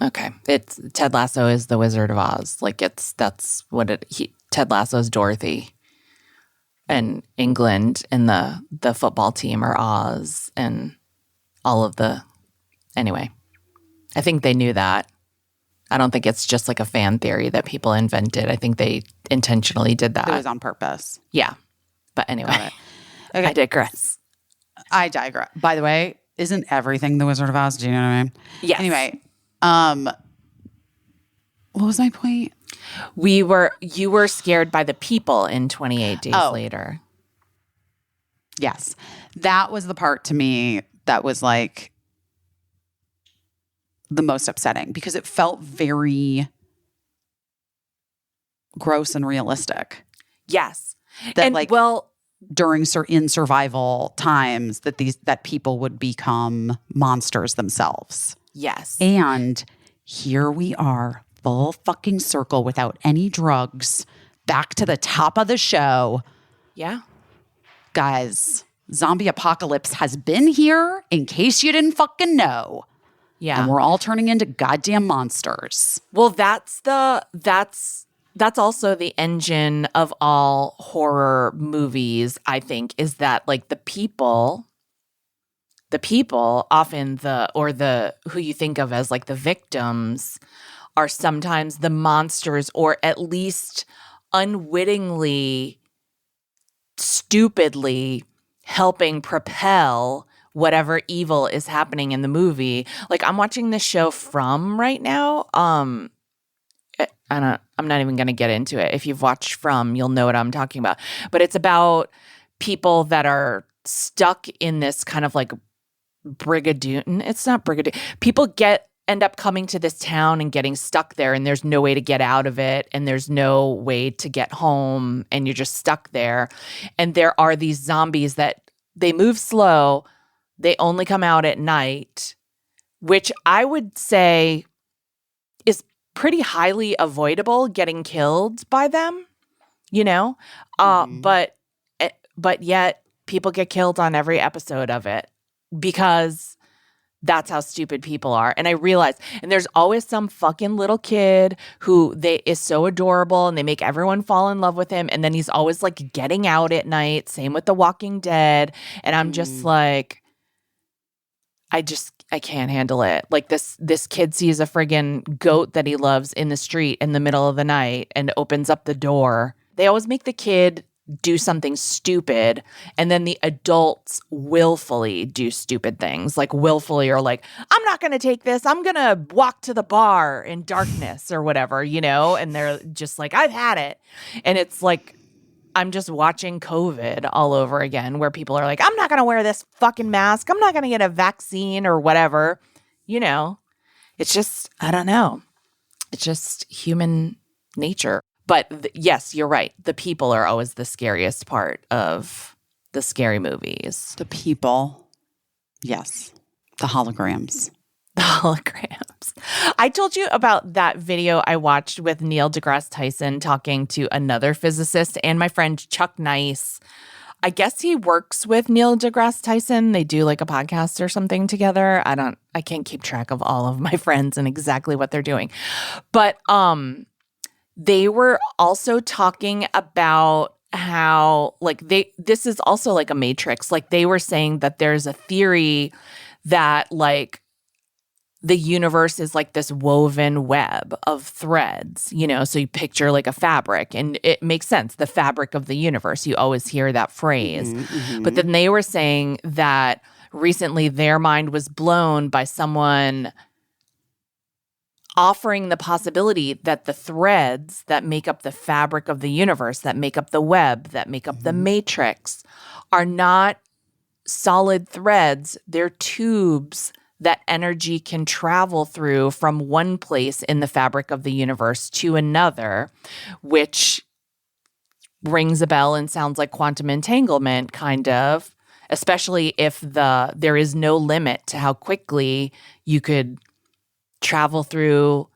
Speaker 2: Okay, it's Ted Lasso is the Wizard of Oz. That's what Ted Lasso's Dorothy, and England and the football team are Oz, and all of the. Anyway, I think they knew that. I don't think it's just a fan theory that people invented. I think they intentionally did that.
Speaker 1: It was on purpose.
Speaker 2: Yeah, but anyway,
Speaker 1: okay.
Speaker 2: I digress.
Speaker 1: By the way, isn't everything the Wizard of Oz? Do you know what I mean?
Speaker 2: Yes.
Speaker 1: Anyway. What was my point?
Speaker 2: You were scared by the people in 28 Days Later.
Speaker 1: Yes. That was the part to me that was the most upsetting because it felt very gross and realistic.
Speaker 2: Yes.
Speaker 1: That during in survival times that people would become monsters themselves.
Speaker 2: Yes.
Speaker 1: And here we are, full fucking circle without any drugs, back to the top of the show.
Speaker 2: Yeah.
Speaker 1: Guys, zombie apocalypse has been here in case you didn't fucking know.
Speaker 2: Yeah.
Speaker 1: And we're all turning into goddamn monsters.
Speaker 2: Well, that's also the engine of all horror movies, I think, is that the people often who you think of as the victims are sometimes the monsters, or at least unwittingly, stupidly helping propel whatever evil is happening in the movie. I'm watching this show From right now. I'm not even going to get into it. If you've watched From, you'll know what I'm talking about. But it's about people that are stuck in this kind of Brigadoon. It's not Brigadoon. People end up coming to this town and getting stuck there, and there's no way to get out of it, and there's no way to get home, and you're just stuck there. And there are these zombies that they move slow. They only come out at night, which I would say is pretty highly avoidable getting killed by them, but yet people get killed on every episode of it because that's how stupid people are. And I realize, and there's always some fucking little kid who is so adorable and they make everyone fall in love with him. And then he's always getting out at night. Same with The Walking Dead. And I'm just I can't handle it. This kid sees a friggin' goat that he loves in the street in the middle of the night and opens up the door. They always make the kid do something stupid, and then the adults willfully do stupid things, like willfully or like, I'm not going to take this. I'm going to walk to the bar in darkness or whatever, you know, and they're just like, I've had it. And it's like, I'm just watching COVID all over again, where people are like, I'm not going to wear this fucking mask. I'm not going to get a vaccine or whatever. You know, it's just, I don't know. It's just human nature. But yes, you're right. The people are always the scariest part of the scary movies.
Speaker 1: The people. Yes. The holograms.
Speaker 2: The holograms. I told you about that video I watched with Neil deGrasse Tyson talking to another physicist and my friend Chuck Nice. I guess he works with Neil deGrasse Tyson. They do like a podcast or something together. I can't keep track of all of my friends and exactly what they're doing. But they were also talking about how this is also like a matrix. Like they were saying that there's a theory that like the universe is like this woven web of threads, you know, so you picture like a fabric, and it makes sense. The fabric of the universe. You always hear that phrase. But then they were saying that recently their mind was blown by someone offering the possibility that the threads that make up the fabric of the universe, that make up the web, that make up the matrix, are not solid threads. They're tubes that energy can travel through from one place in the fabric of the universe to another, which rings a bell and sounds like quantum entanglement, kind of, especially if there is no limit to how quickly you could travel through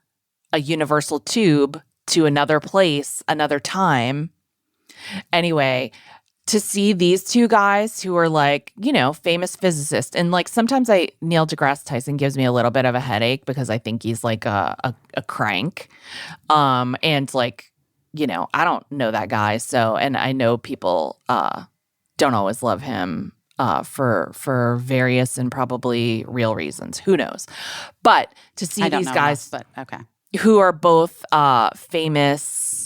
Speaker 2: a universal tube to another place, another time. Anyway, to see these two guys who are like, you know, famous physicists, and like sometimes Neil deGrasse Tyson gives me a little bit of a headache because I think he's like a crank. And like, you know, I don't know that guy. So, and I know people don't always love him for various and probably real reasons. Who knows? But to see these guys who are both famous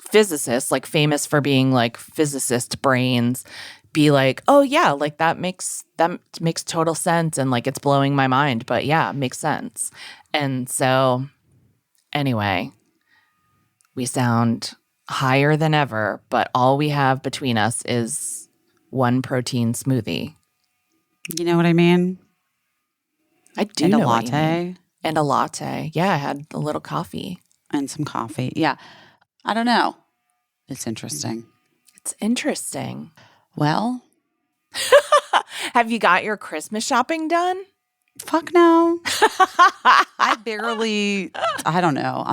Speaker 2: physicists, like famous for being like physicist brains, be like, oh yeah, like that makes total sense, and like it's blowing my mind, but yeah, it makes sense. And so anyway, we sound higher than ever, but all we have between us is one protein smoothie.
Speaker 1: You know what I mean?
Speaker 2: I do
Speaker 1: and
Speaker 2: know
Speaker 1: a latte.
Speaker 2: And a latte. Yeah, I had a little coffee.
Speaker 1: And some coffee. Yeah. I don't know. It's interesting.
Speaker 2: It's interesting.
Speaker 1: Well.
Speaker 2: Have you got your Christmas shopping done?
Speaker 1: Fuck no. I don't know. I don't know.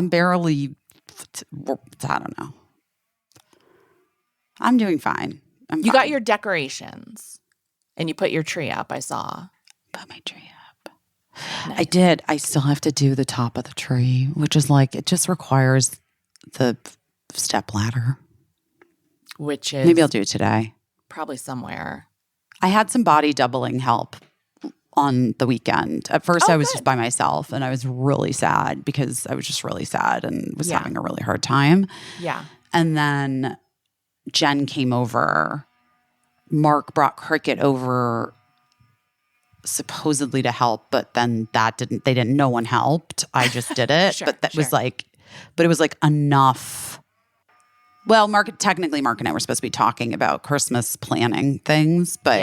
Speaker 1: I'm doing fine.
Speaker 2: You got your decorations and you put your tree up, I saw.
Speaker 1: Put my tree up. Nice. I did. I still have to do the top of the tree, which is like, it just requires the step ladder.
Speaker 2: Which is...
Speaker 1: Maybe I'll do it today.
Speaker 2: Probably somewhere.
Speaker 1: I had some body doubling help on the weekend. At first, I was just by myself, and I was really sad because I was just really sad and was having a really hard time.
Speaker 2: Yeah.
Speaker 1: And then Jen came over. Mark brought Cricket over supposedly to help, but then no one helped. I just did it. But it was like enough. Well, Mark and I were supposed to be talking about Christmas planning things, but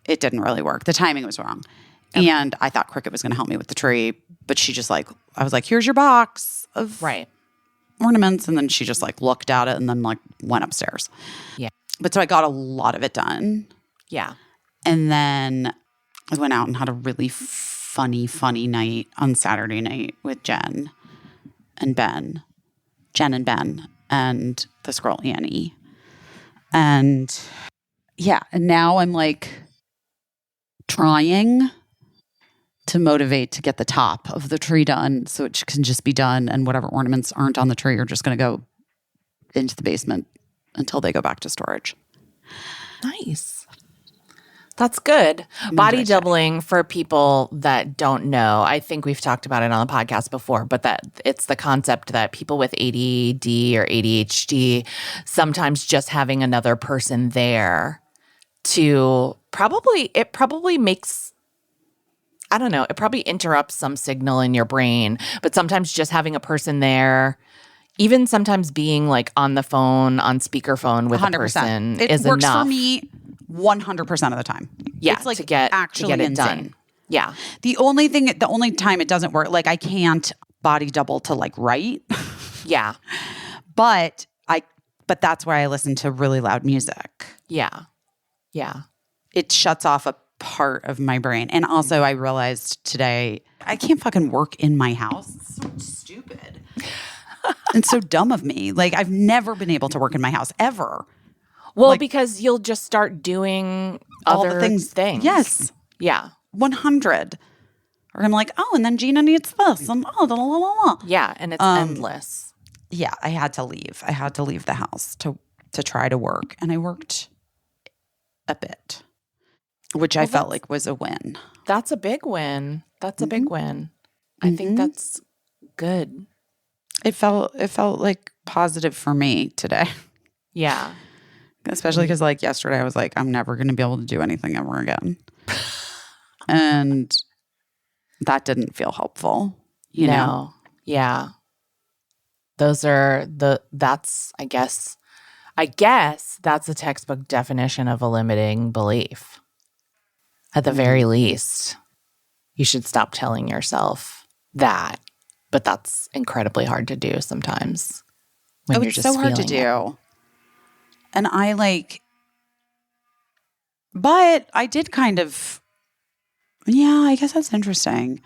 Speaker 1: it didn't really work. The timing was wrong. Okay. And I thought Cricket was going to help me with the tree, but she just like, I was like, here's your box of ornaments. And then she just like looked at it and then like went upstairs.
Speaker 2: Yeah.
Speaker 1: But so I got a lot of it done.
Speaker 2: Yeah. And
Speaker 1: then I went out and had a really funny night on Saturday night with Jen and Ben. And this girl, Annie. And yeah, and now I'm like trying to motivate to get the top of the tree done so it can just be done, and whatever ornaments aren't on the tree are just going to go into the basement until they go back to storage.
Speaker 2: Nice. That's good. Body
Speaker 1: Interesting.
Speaker 2: doubling, for people that don't know, I think we've talked about it on the podcast before, but that it's the concept that people with ADD or ADHD, sometimes just having another person there it probably makes, I don't know, it probably interrupts some signal in your brain, but sometimes just having a person there, even sometimes being like on the phone, on speakerphone with 100%. A person
Speaker 1: it
Speaker 2: is
Speaker 1: works
Speaker 2: enough.
Speaker 1: For me 100% of the time.
Speaker 2: Yeah,
Speaker 1: it's like
Speaker 2: to get it
Speaker 1: insane.
Speaker 2: done. Yeah.
Speaker 1: The only time it doesn't work, like I can't body double to like write.
Speaker 2: Yeah.
Speaker 1: But that's why I listen to really loud music.
Speaker 2: Yeah. Yeah.
Speaker 1: It shuts off a part of my brain. And also I realized today I can't fucking work in my house. It's so stupid. And so dumb of me. Like I've never been able to work in my house ever.
Speaker 2: Well,
Speaker 1: like,
Speaker 2: because you'll just start doing
Speaker 1: all
Speaker 2: other
Speaker 1: the things. Yes.
Speaker 2: Yeah.
Speaker 1: 100. Or I'm like, oh, and then Gina needs this. And oh, blah, blah, blah, blah.
Speaker 2: Yeah. And it's endless.
Speaker 1: Yeah. I had to leave. I had to leave the house to try to work. And I worked a bit, which I felt like was a win.
Speaker 2: That's a big win. That's a big win. I think that's good.
Speaker 1: It felt like positive for me today.
Speaker 2: Yeah.
Speaker 1: Especially because like yesterday I was like, I'm never going to be able to do anything ever again. And that didn't feel helpful, you know?
Speaker 2: Yeah. That's, I guess that's a textbook definition of a limiting belief. At the very least, you should stop telling yourself that. But that's incredibly hard to do sometimes. When you're
Speaker 1: it's
Speaker 2: just
Speaker 1: so hard to do. And but I did kind of, I guess that's interesting.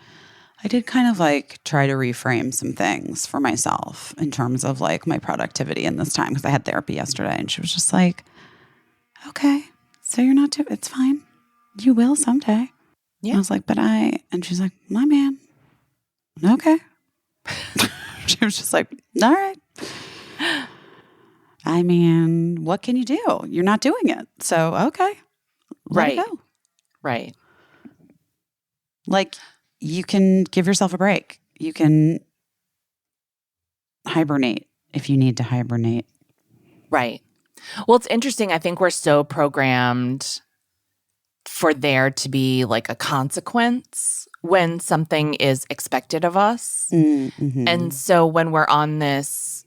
Speaker 1: I did kind of like try to reframe some things for myself in terms of like my productivity in this time, because I had therapy yesterday and she was just like, okay, so you're not it's fine. You will someday. Yeah. I was like, and she's like, my man. Okay. She was just like, all right. I mean, what can you do? You're not doing it. So, okay. Let it go.
Speaker 2: Right.
Speaker 1: Like, you can give yourself a break. You can hibernate if you need to hibernate.
Speaker 2: Right. Well, it's interesting. I think we're so programmed for there to be like a consequence when something is expected of us. Mm-hmm. And so when we're on this,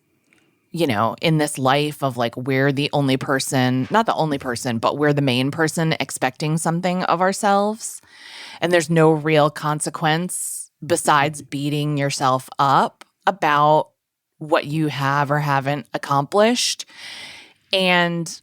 Speaker 2: in this life of like, we're the only person, not the only person, but we're the main person expecting something of ourselves. And there's no real consequence besides beating yourself up about what you have or haven't accomplished. And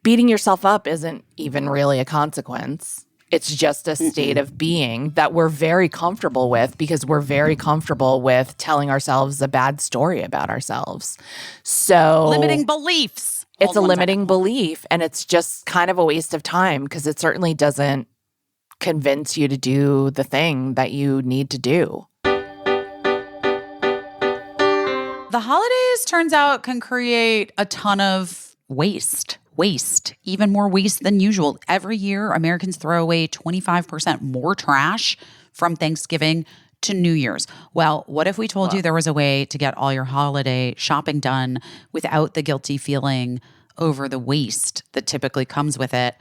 Speaker 2: beating yourself up isn't even really a consequence. It's just a state of being that we're very comfortable with, because we're very comfortable with telling ourselves a bad story about ourselves. So
Speaker 1: limiting beliefs.
Speaker 2: It's a limiting belief, and it's just kind of a waste of time, because it certainly doesn't convince you to do the thing that you need to do.
Speaker 1: The holidays, turns out, can create a ton of waste, even more waste than usual. Every year, Americans throw away 25% more trash from Thanksgiving to New Year's. Well, what if we told you there was a way to get all your holiday shopping done without the guilty feeling over the waste that typically comes with it?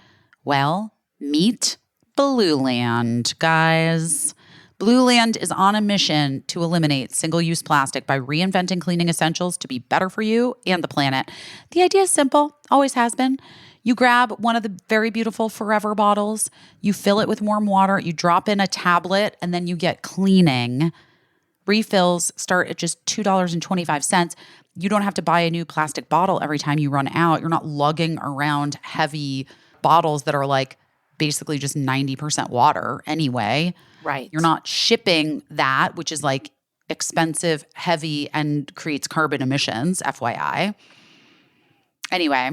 Speaker 1: Well, meet Blue Land, guys. Blue Land is on a mission to eliminate single-use plastic by reinventing cleaning essentials to be better for you and the planet. The idea is simple, always has been. You grab one of the very beautiful Forever bottles, you fill it with warm water, you drop in a tablet, and then you get cleaning. Refills start at just $2.25. You don't have to buy a new plastic bottle every time you run out. You're not lugging around heavy bottles that are like basically just 90% water anyway.
Speaker 2: Right.
Speaker 1: You're not shipping that, which is like expensive, heavy, and creates carbon emissions, FYI. Anyway,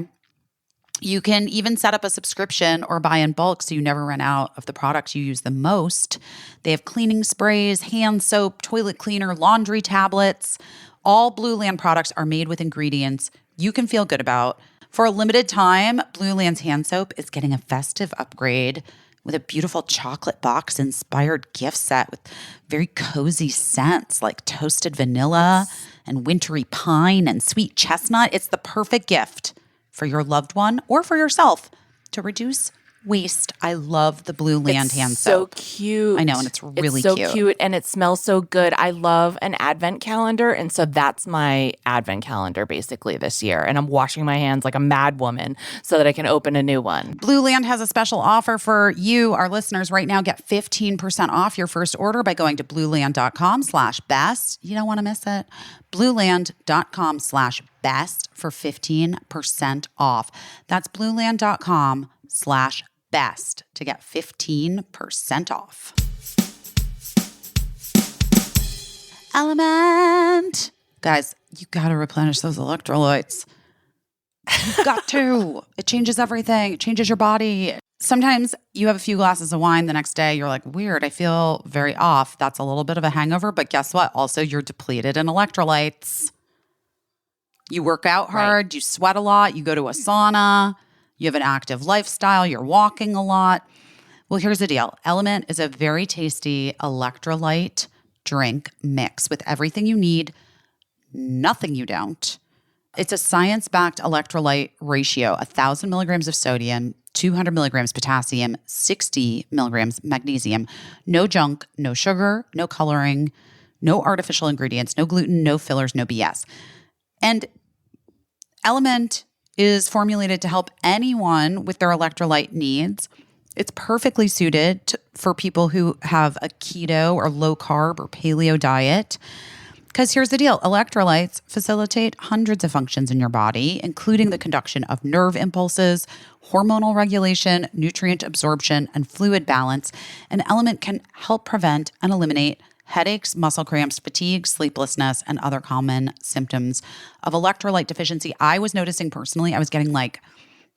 Speaker 1: you can even set up a subscription or buy in bulk so you never run out of the products you use the most. They have cleaning sprays, hand soap, toilet cleaner, laundry tablets. All Blue Land products are made with ingredients you can feel good about. For a limited time, Blue Land's hand soap is getting a festive upgrade with a beautiful chocolate box inspired gift set with very cozy scents like toasted vanilla and wintry pine and sweet chestnut. It's the perfect gift for your loved one or for yourself to reduce waste. I love the Blue Land hand soap.
Speaker 2: So cute.
Speaker 1: I know, and it's really
Speaker 2: so
Speaker 1: cute.
Speaker 2: cute and it smells so good. I love an advent calendar, and so that's my advent calendar basically this year. And I'm washing my hands like a mad woman so that I can open a new one.
Speaker 1: Blue Land has a special offer for you, our listeners, right now. Get 15% off your first order by going to blueland.com/best. You don't want to miss it. blueland.com/best for 15% off. That's blueland.com/best to get 15% off. Element. Guys, you got to replenish those electrolytes. You've got to. It changes everything. It changes your body. Sometimes you have a few glasses of wine the next day. You're like, weird, I feel very off. That's a little bit of a hangover. But guess what? Also, you're depleted in electrolytes. You work out hard. Right. You sweat a lot. You go to a sauna. You have an active lifestyle. You're walking a lot. Well, here's the deal. Element is a very tasty electrolyte drink mix with everything you need, nothing you don't. It's a science-backed electrolyte ratio, 1,000 milligrams of sodium, 200 milligrams potassium, 60 milligrams magnesium. No junk, no sugar, no coloring, no artificial ingredients, no gluten, no fillers, no BS. And Element is formulated to help anyone with their electrolyte needs. It's perfectly suited for people who have a keto or low carb or paleo diet. Because here's the deal. Electrolytes facilitate hundreds of functions in your body, including the conduction of nerve impulses, hormonal regulation, nutrient absorption, and fluid balance. An Element can help prevent and eliminate headaches, muscle cramps, fatigue, sleeplessness, and other common symptoms of electrolyte deficiency. I was noticing personally, I was getting like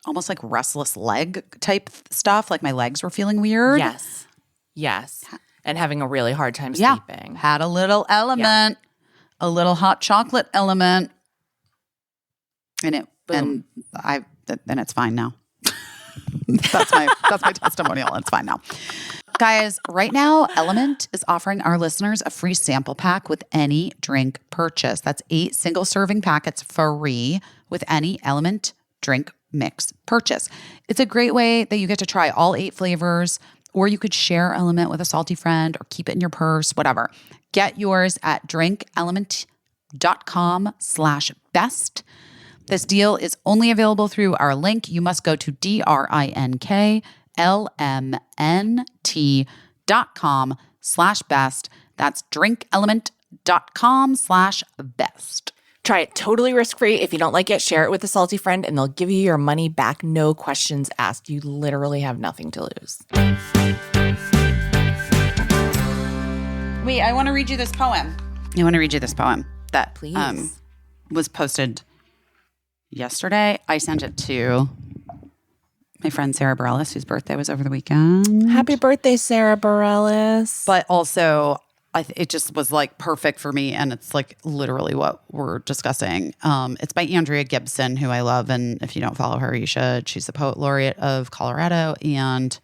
Speaker 1: almost like restless leg type stuff. Like my legs were feeling weird.
Speaker 2: Yes. And having a really hard time sleeping.
Speaker 1: Had a little Element, a little hot chocolate Element. And it's fine now. That's my testimonial. It's fine now. Guys, right now, Element is offering our listeners a free sample pack with any drink purchase. That's 8 single-serving packets free with any Element drink mix purchase. It's a great way that you get to try all 8 flavors, or you could share Element with a salty friend or keep it in your purse, whatever. Get yours at drinkelement.com/best. This deal is only available through our link. You must go to drinklmnt.com/best. That's drinkelement.com/best.
Speaker 2: Try it totally risk-free. If you don't like it, share it with a salty friend and they'll give you your money back. No questions asked. You literally have nothing to lose.
Speaker 1: Wait, I want to read you this poem. That
Speaker 2: Please.
Speaker 1: Was posted yesterday. I sent it to my friend Sarah Bareilles, whose birthday was over the weekend.
Speaker 2: Happy birthday, Sarah Bareilles.
Speaker 1: But also, it just was like perfect for me, and it's like literally what we're discussing. It's by Andrea Gibson, who I love, and if you don't follow her, you should. She's the poet laureate of Colorado, and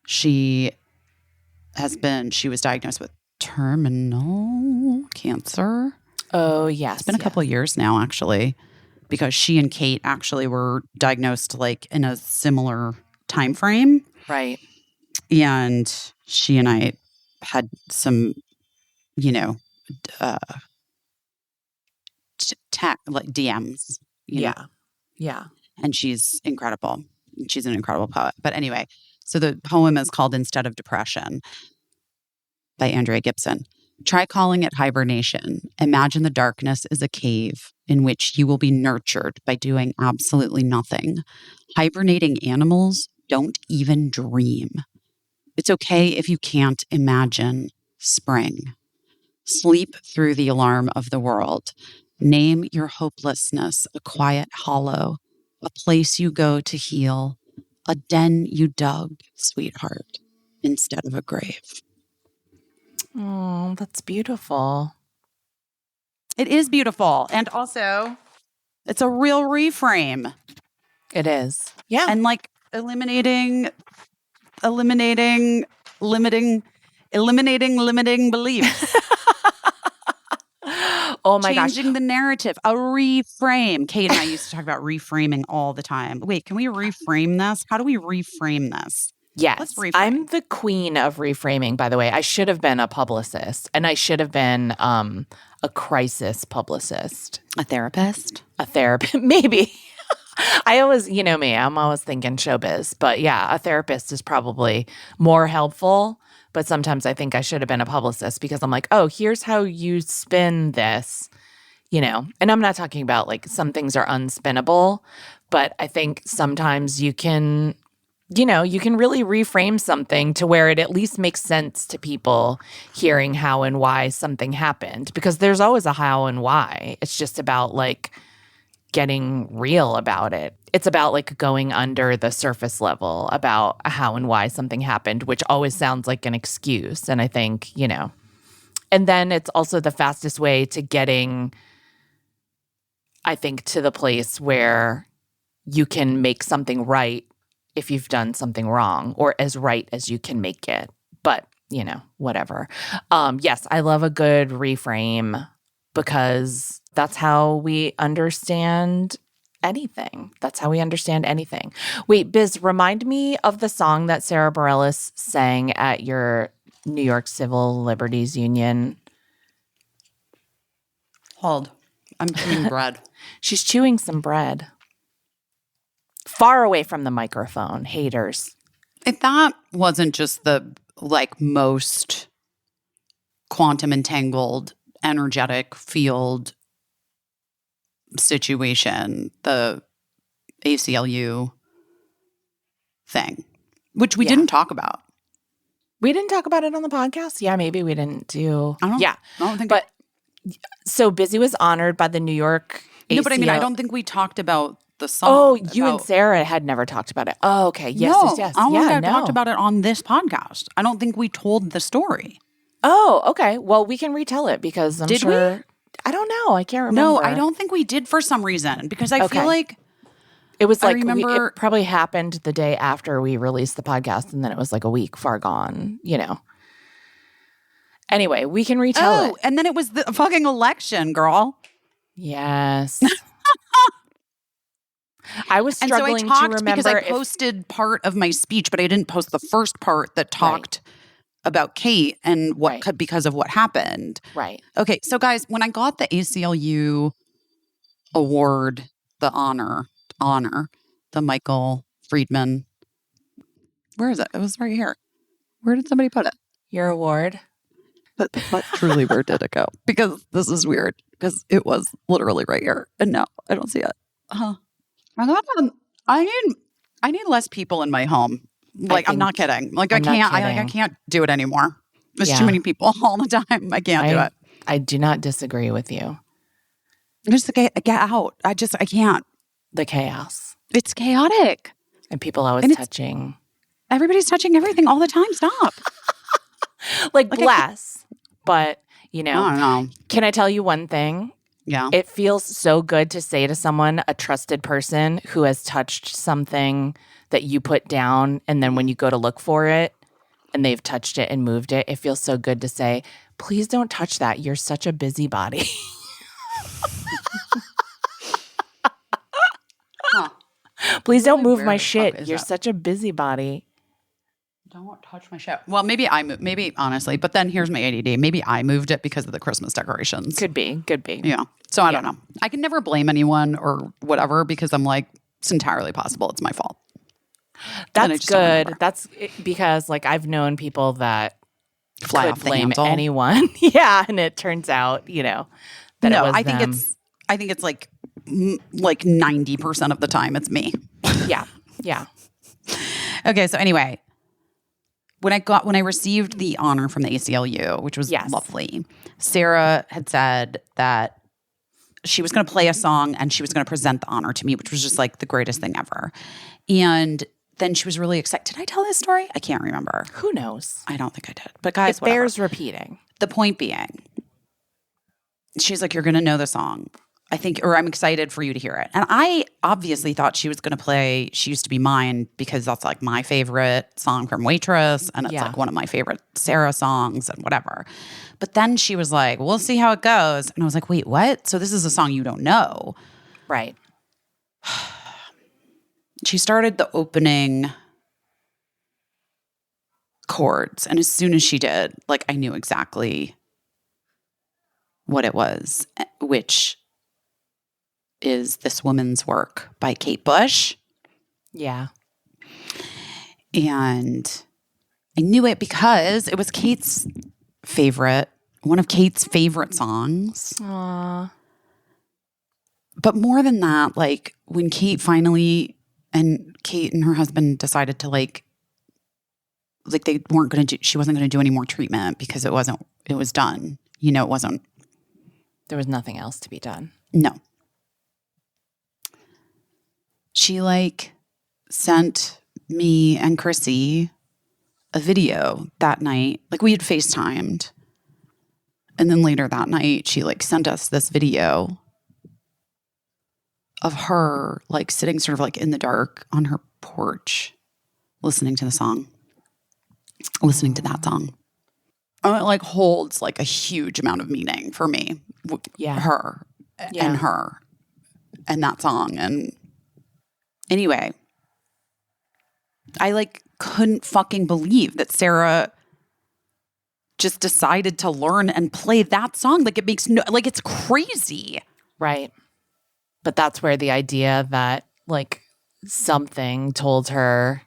Speaker 1: she was diagnosed with terminal cancer.
Speaker 2: Oh, yes.
Speaker 1: It's been a couple of years now, actually, because she and Kate actually were diagnosed like in a similar time frame.
Speaker 2: Right.
Speaker 1: And she and I had some, like DMs. You know?
Speaker 2: Yeah.
Speaker 1: And she's incredible. She's an incredible poet. But anyway, so the poem is called Instead of Depression by Andrea Gibson. Try calling it hibernation. Imagine the darkness is a cave in which you will be nurtured by doing absolutely nothing. Hibernating animals don't even dream. It's okay if you can't imagine spring. Sleep through the alarm of the world. Name your hopelessness a quiet hollow, a place you go to heal, a den you dug, sweetheart, instead of a grave.
Speaker 2: Oh, that's beautiful.
Speaker 1: It is beautiful. And also, it's a real reframe.
Speaker 2: It is. Yeah.
Speaker 1: And like eliminating limiting beliefs.
Speaker 2: Oh my gosh.
Speaker 1: Changing the narrative, a reframe. Kate and I used to talk about reframing all the time. Wait, can we reframe this? How do we reframe this?
Speaker 2: Yes.
Speaker 1: Let's reframe.
Speaker 2: I'm the queen of reframing, by the way. I should have been a publicist, and I should have been a crisis publicist.
Speaker 1: A therapist?
Speaker 2: A therapist, maybe. I always, you know me, I'm always thinking showbiz. But yeah, a therapist is probably more helpful. But sometimes I think I should have been a publicist because I'm like, oh, here's how you spin this, you know. And I'm not talking about like some things are unspinnable, but I think sometimes you can, you know, you can really reframe something to where it at least makes sense to people hearing how and why something happened. Because there's always a how and why. It's just about like getting real about it. It's about like going under the surface level about how and why something happened, which always sounds like an excuse. And I think, you know, and then it's also the fastest way to getting, I think, to the place where you can make something right if you've done something wrong, or as right as you can make it. But, you know, whatever. Yes, I love a good reframe because that's how we understand anything. That's how we understand anything. Wait, Biz, remind me of the song that Sarah Bareilles sang at your New York Civil Liberties Union.
Speaker 1: Hold. I'm chewing bread.
Speaker 2: She's chewing some bread. Far away from the microphone, haters.
Speaker 1: If that wasn't just the like most quantum entangled, energetic field situation, the ACLU thing, which we didn't talk about.
Speaker 2: We didn't talk about it on the podcast? Yeah, maybe we didn't do.
Speaker 1: I don't think.
Speaker 2: But so Busy was honored by the New York ACL.
Speaker 1: No, but I mean, I don't think we talked about the song.
Speaker 2: Oh, you and Sarah had never talked about it. Oh, okay. Yes,
Speaker 1: no,
Speaker 2: yes.
Speaker 1: I don't think I talked about it on this podcast. I don't think we told the story.
Speaker 2: Oh, okay. Well, we can retell it because I'm sure.
Speaker 1: We?
Speaker 2: I don't know. I can't remember.
Speaker 1: No, I don't think we did for some reason because I feel like
Speaker 2: it was like
Speaker 1: it
Speaker 2: probably happened the day after we released the podcast, and then it was like a week far gone, you know. Anyway, we can retell it.
Speaker 1: And then it was the fucking election, girl.
Speaker 2: Yes. I was struggling
Speaker 1: and so I
Speaker 2: to
Speaker 1: talked
Speaker 2: remember
Speaker 1: because I posted part of my speech, but I didn't post the first part that talked about Kate and what could because of what happened.
Speaker 2: Right.
Speaker 1: Okay, so guys, when I got the ACLU award, the honor, the Michael Friedman. Where is it? It was right here. Where did somebody put it?
Speaker 2: Your award.
Speaker 1: But truly, where did it go? Because this is weird. Because it was literally right here, and now I don't see it. I need less people in my home. Like, I'm not kidding. Like, I can't do it anymore. There's too many people all the time. I can't do it.
Speaker 2: I do not disagree with you.
Speaker 1: Just get out. I can't.
Speaker 2: The chaos.
Speaker 1: It's chaotic.
Speaker 2: And people always touching.
Speaker 1: Everybody's touching everything all the time. Stop.
Speaker 2: like bless. But, you know.
Speaker 1: I don't know.
Speaker 2: Can I tell you one thing?
Speaker 1: Yeah.
Speaker 2: It feels so good to say to someone, a trusted person who has touched something that you put down, and then when you go to look for it and they've touched it and moved it, it feels so good to say, please don't touch that. You're such a busybody. Please don't move my shit. You're such a busybody.
Speaker 1: Don't touch my shit. Well, maybe honestly, but then here's my ADD. Maybe I moved it because of the Christmas decorations.
Speaker 2: Could be.
Speaker 1: Yeah. So I don't know. I can never blame anyone or whatever because I'm like, it's entirely possible. It's my fault.
Speaker 2: That's good. That's because like I've known people that
Speaker 1: fly off
Speaker 2: blame anyone. Yeah. And it turns out, you know, that it was
Speaker 1: I think it's like 90% of the time it's me.
Speaker 2: Yeah. Yeah.
Speaker 1: Okay. So anyway, when I received the honor from the ACLU, which was lovely, Sarah had said that she was going to play a song and she was going to present the honor to me, which was just like the greatest thing ever. And then she was really excited. Did I tell this story? I can't remember.
Speaker 2: Who knows?
Speaker 1: I don't think I did. But guys,
Speaker 2: it bears repeating.
Speaker 1: The point being, she's like, you're going to know the song. I think, or I'm excited for you to hear it. And I obviously thought she was going to play She Used to Be Mine because that's like my favorite song from Waitress. And it's
Speaker 2: Yeah.
Speaker 1: like one of my favorite Sarah songs and whatever. But then she was like, we'll see how it goes. And I was like, wait, what? So this is a song you don't know.
Speaker 2: Right.
Speaker 1: She started the opening chords. And as soon as she did, like I knew exactly what it was, which is This Woman's Work by Kate Bush.
Speaker 2: Yeah.
Speaker 1: And I knew it because it was Kate's favorite, one of Kate's favorite songs.
Speaker 2: Aww.
Speaker 1: But more than that, like when Kate finally, and Kate and her husband decided to like they weren't going to do, she wasn't going to do any more treatment because it was done. You know, it wasn't.
Speaker 2: There was nothing else to be done.
Speaker 1: No. She like sent me and Caissie a video that night. Like we had FaceTimed. And then later that night, she like sent us this video of her like sitting sort of like in the dark on her porch, listening to that song. And it like holds like a huge amount of meaning for me.
Speaker 2: Yeah.
Speaker 1: Her
Speaker 2: Yeah.
Speaker 1: and her and that song. And anyway, I like couldn't fucking believe that Sarah just decided to learn and play that song. Like it makes no, like it's crazy.
Speaker 2: Right. But that's where the idea that like something told her.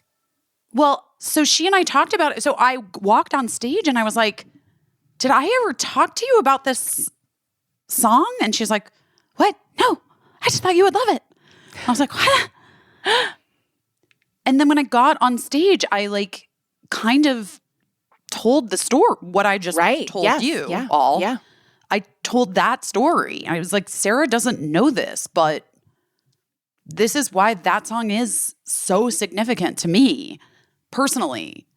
Speaker 1: Well, so she and I talked about it. So I walked on stage and I was like, did I ever talk to you about this song? And she's like, what? No, I just thought you would love it. I was like, what? And then when I got on stage, I like kind of told the story, what I just told you all.
Speaker 2: Yeah.
Speaker 1: I told that story. I was like, Sarah doesn't know this, but this is why that song is so significant to me personally.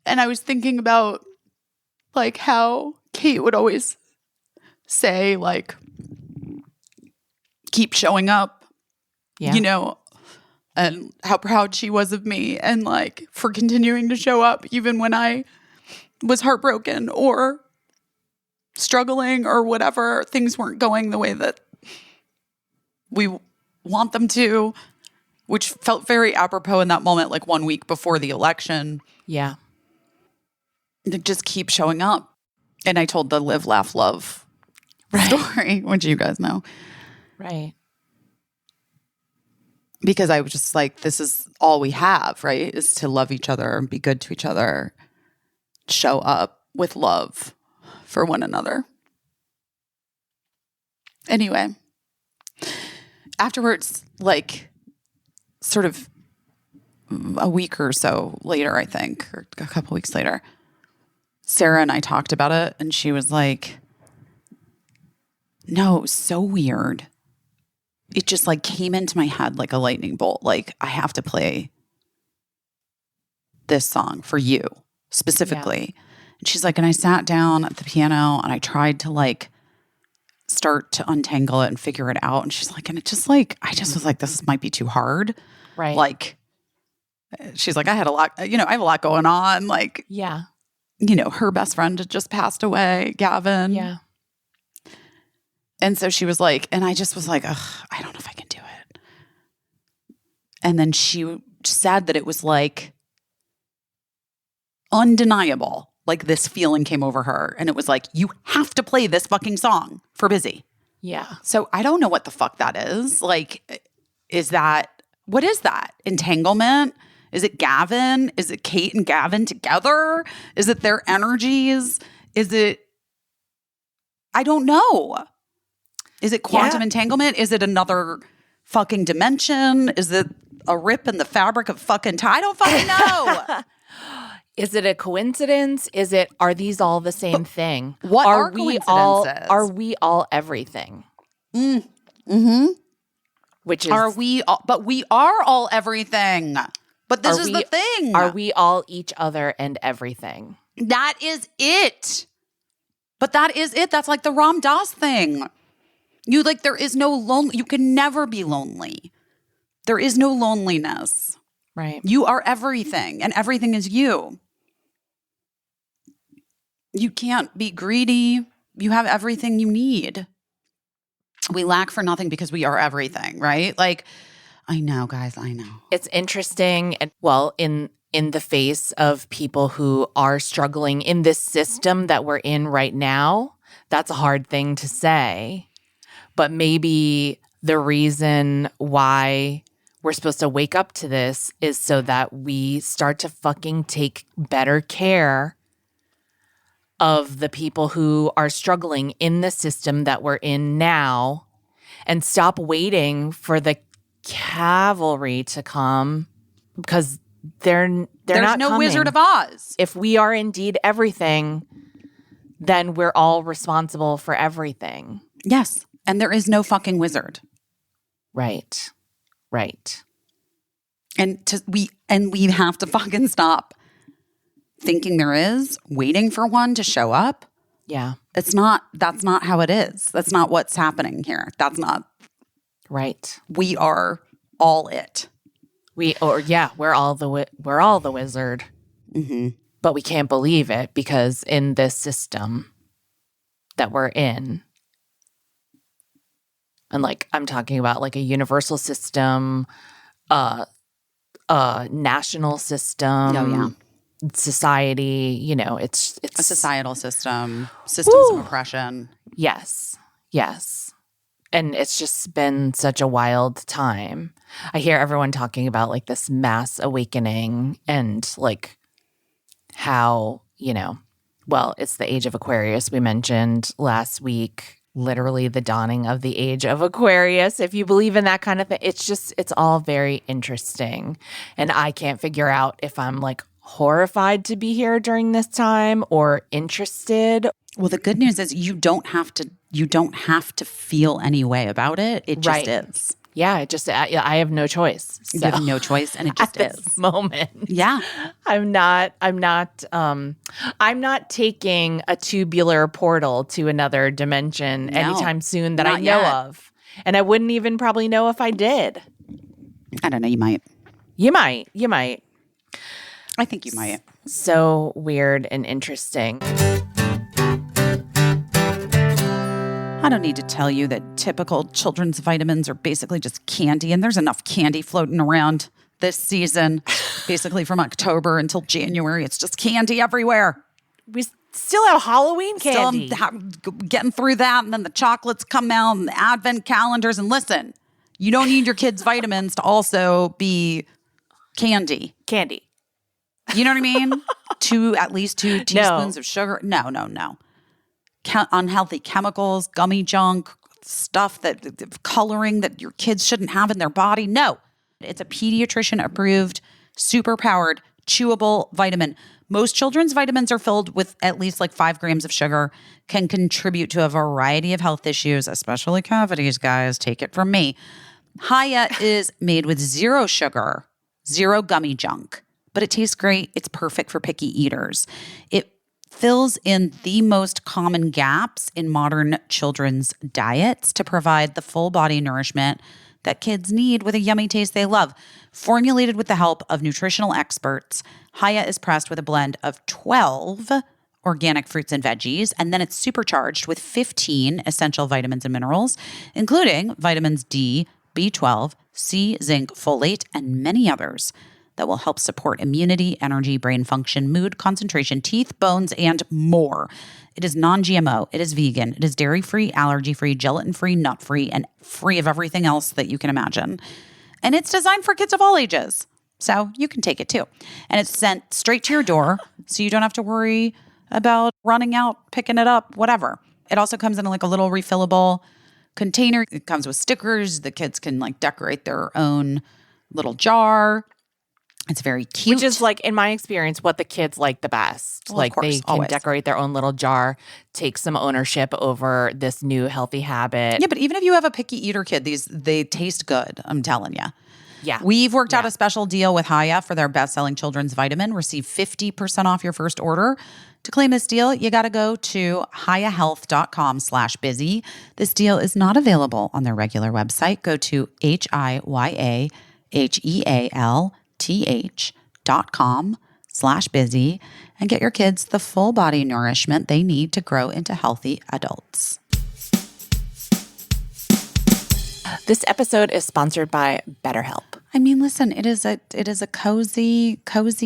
Speaker 1: And I was thinking about like how Kate would always say like, keep showing up, you know, and how proud she was of me and like for continuing to show up even when I was heartbroken or struggling or whatever, things weren't going the way that we want them to, which felt very apropos in that moment, like 1 week before the election.
Speaker 2: Yeah.
Speaker 1: To just keep showing up. And I told the Live, Laugh, Love story, which you guys know.
Speaker 2: Right.
Speaker 1: Because I was just like, this is all we have, right? Is to love each other and be good to each other. Show up with love for one another. Anyway, afterwards, like sort of a week or so later, I think, or a couple weeks later, Sarah and I talked about it and she was like, no, it was so weird. It just like came into my head like a lightning bolt. Like I have to play this song for you specifically. Yeah. And she's like, and I sat down at the piano and I tried to like start to untangle it and figure it out. And she's like, and it just like, I just was like, this might be too hard.
Speaker 2: Right.
Speaker 1: Like, she's like, I had a lot, I have a lot going on. Like,
Speaker 2: yeah.
Speaker 1: Her best friend had just passed away, Gavin.
Speaker 2: Yeah.
Speaker 1: And so she was like, and I just was like, ugh, I don't know if I can do it. And then she said that it was like undeniable. Like this feeling came over her. And it was like, you have to play this fucking song for Busy.
Speaker 2: Yeah.
Speaker 1: So I don't know what the fuck that is. Like, what is that? Entanglement? Is it Gavin? Is it Kate and Gavin together? Is it their energies? I don't know. Is it quantum entanglement? Is it another fucking dimension? Is it a rip in the fabric of fucking time? I don't fucking know.
Speaker 2: Is it a coincidence? Are these all the same thing?
Speaker 1: What are coincidences?
Speaker 2: Are we all everything?
Speaker 1: Mm-hmm.
Speaker 2: Which is
Speaker 1: but we are all everything. But this is the thing.
Speaker 2: Are we all each other and everything?
Speaker 1: That is it. But that is it. That's like the Ram Dass thing. There is no you can never be lonely. There is no loneliness.
Speaker 2: Right.
Speaker 1: You are everything, and everything is you. You can't be greedy. You have everything you need. We lack for nothing because we are everything, right? Like, I know, guys, I know.
Speaker 2: It's interesting. And in the face of people who are struggling in this system that we're in right now, that's a hard thing to say. But maybe the reason why we're supposed to wake up to this is so that we start to fucking take better care of the people who are struggling in the system that we're in now and stop waiting for the cavalry to come, because there's not
Speaker 1: no
Speaker 2: coming.
Speaker 1: Wizard of Oz.
Speaker 2: If we are indeed everything, then we're all responsible for everything.
Speaker 1: Yes. And there is no fucking wizard.
Speaker 2: Right.
Speaker 1: And we have to fucking stop thinking there is, waiting for one to show up.
Speaker 2: Yeah.
Speaker 1: That's not how it is. That's not what's happening here. That's not
Speaker 2: right.
Speaker 1: We are all it.
Speaker 2: We're all the wizard.
Speaker 1: Mm-hmm.
Speaker 2: But we can't believe it because in this system that we're in, and like I'm talking about like a universal system, a national system, society, it's
Speaker 1: a societal system, systems of oppression.
Speaker 2: Yes. And it's just been such a wild time. I hear everyone talking about like this mass awakening and like how, it's the age of Aquarius we mentioned last week, literally the dawning of the age of Aquarius, if you believe in that kind of thing. It's all very interesting. And I can't figure out if I'm like horrified to be here during this time or interested.
Speaker 1: Well, the good news is you don't have to feel any way about it. It just is.
Speaker 2: Yeah, I have no choice. So.
Speaker 1: You have no choice, and it just
Speaker 2: at this moment.
Speaker 1: Yeah,
Speaker 2: I'm not taking a tubular portal to another dimension anytime soon that I know of, and I wouldn't even probably know if I did.
Speaker 1: I don't know. You might.
Speaker 2: You might.
Speaker 1: I think you might.
Speaker 2: So weird and interesting.
Speaker 1: I don't need to tell you that typical children's vitamins are basically just candy, and there's enough candy floating around this season. Basically from October until January, it's just candy everywhere.
Speaker 2: We still have Halloween candy.
Speaker 1: Getting through that, and then the chocolates come out and the advent calendars. And listen, you don't need your kids' vitamins to also be candy. You know what I mean? At least 2 teaspoons of sugar. No. Unhealthy chemicals, gummy junk, stuff coloring that your kids shouldn't have in their body. No, it's a pediatrician approved, super powered, chewable vitamin. Most children's vitamins are filled with at least like 5 grams of sugar, can contribute to a variety of health issues, especially cavities, guys. Take it from me. Hiya is made with 0 sugar, 0 gummy junk, but it tastes great. It's perfect for picky eaters. It fills in the most common gaps in modern children's diets to provide the full body nourishment that kids need with a yummy taste they love. Formulated with the help of nutritional experts, Hiya is pressed with a blend of 12 organic fruits and veggies, and then it's supercharged with 15 essential vitamins and minerals, including vitamins D, B12, C, zinc, folate, and many others that will help support immunity, energy, brain function, mood, concentration, teeth, bones, and more. It is non-GMO. It is vegan. It is dairy-free, allergy-free, gelatin-free, nut-free, and free of everything else that you can imagine. And it's designed for kids of all ages, so you can take it too. And it's sent straight to your door, so you don't have to worry about running out, picking it up, whatever. It also comes in like a little refillable container. It comes with stickers. The kids can like decorate their own little jar. It's very cute.
Speaker 2: Which is like, in my experience, what the kids like the best.
Speaker 1: Well,
Speaker 2: like
Speaker 1: of course,
Speaker 2: they can
Speaker 1: always
Speaker 2: decorate their own little jar, take some ownership over this new healthy habit.
Speaker 1: Yeah, but even if you have a picky eater kid, they taste good. I'm telling you.
Speaker 2: Yeah.
Speaker 1: We've worked out a special deal with Haya for their best-selling children's vitamin. Receive 50% off your first order. To claim this deal, you got to go to hayahealth.com/busy. This deal is not available on their regular website. Go to hayahealth.com/busy and get your kids the full body nourishment they need to grow into healthy adults.
Speaker 2: This episode is sponsored by BetterHelp.
Speaker 1: I mean, listen, it is a cozy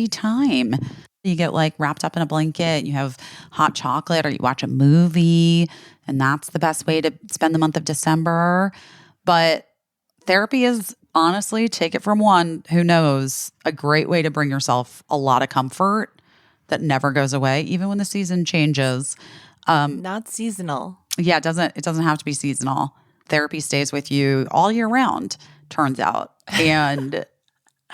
Speaker 1: time. You get like wrapped up in a blanket, you have hot chocolate, or you watch a movie, and that's the best way to spend the month of December. But therapy is, honestly, take it from one who knows, a great way to bring yourself a lot of comfort that never goes away, even when the season changes.
Speaker 2: Not seasonal.
Speaker 1: Yeah, it doesn't have to be seasonal. Therapy stays with you all year round, turns out. And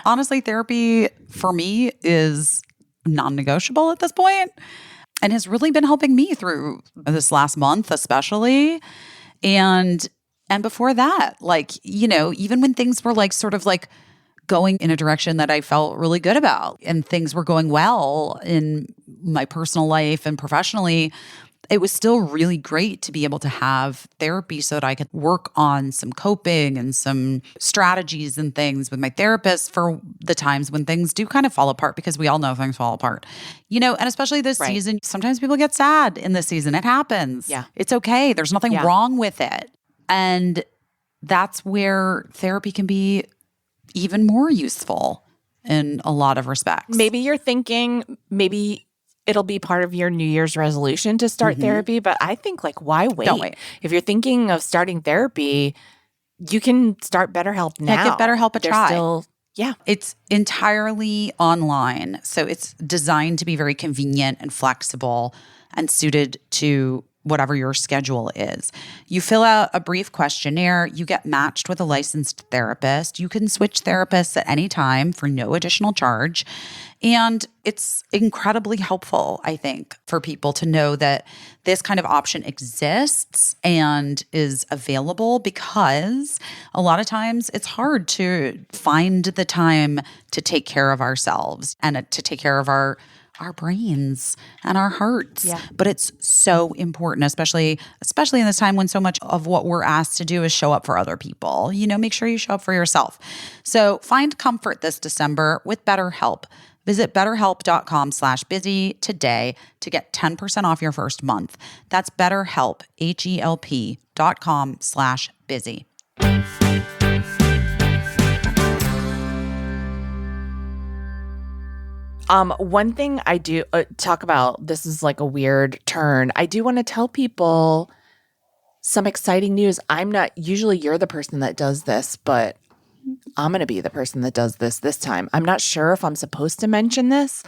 Speaker 1: honestly, therapy for me is non-negotiable at this point and has really been helping me through this last month, especially. And before that, like, you know, even when things were like sort of like going in a direction that I felt really good about and things were going well in my personal life and professionally, it was still really great to be able to have therapy so that I could work on some coping and some strategies and things with my therapist for the times when things do kind of fall apart, because we all know things fall apart, you know, and especially this season, sometimes people get sad in this season. It happens.
Speaker 2: Yeah.
Speaker 1: It's okay. There's nothing wrong with it. And that's where therapy can be even more useful in a lot of respects.
Speaker 2: Maybe you're thinking, maybe it'll be part of your New Year's resolution to start therapy, but I think like, why wait?
Speaker 1: Don't wait.
Speaker 2: If you're thinking of starting therapy, you can start BetterHelp now.
Speaker 1: Give BetterHelp a try.
Speaker 2: It's
Speaker 1: entirely online. So it's designed to be very convenient and flexible and suited to whatever your schedule is. You fill out a brief questionnaire, you get matched with a licensed therapist. You can switch therapists at any time for no additional charge. And it's incredibly helpful, I think, for people to know that this kind of option exists and is available, because a lot of times it's hard to find the time to take care of ourselves and to take care of our brains and our hearts.
Speaker 2: Yeah.
Speaker 1: But it's so important, especially in this time when so much of what we're asked to do is show up for other people. You know, make sure you show up for yourself. So find comfort this December with BetterHelp. Visit betterhelp.com/busy today to get 10% off your first month. That's BetterHelp, HELP.com/busy.
Speaker 2: One thing I do talk about, this is like a weird turn. I do want to tell people some exciting news. Usually you're the person that does this, but I'm going to be the person that does this time. I'm not sure if I'm supposed to mention this,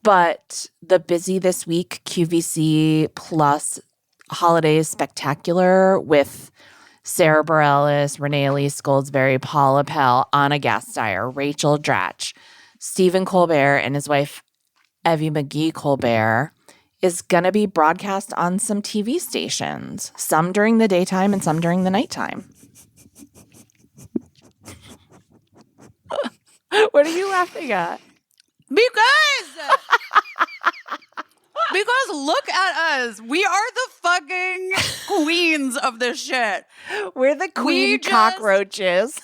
Speaker 2: but the Busy This Week QVC Plus Holidays Spectacular with Sarah Bareilles, Renee Elise Goldsberry, Paula Pell, Anna Gasteyer, Rachel Dratch, Stephen Colbert and his wife, Evie McGee Colbert, is going to be broadcast on some TV stations, some during the daytime and some during the nighttime. What are you laughing at?
Speaker 1: Because look at us. We are the fucking queens of this shit.
Speaker 2: We're the queen cockroaches.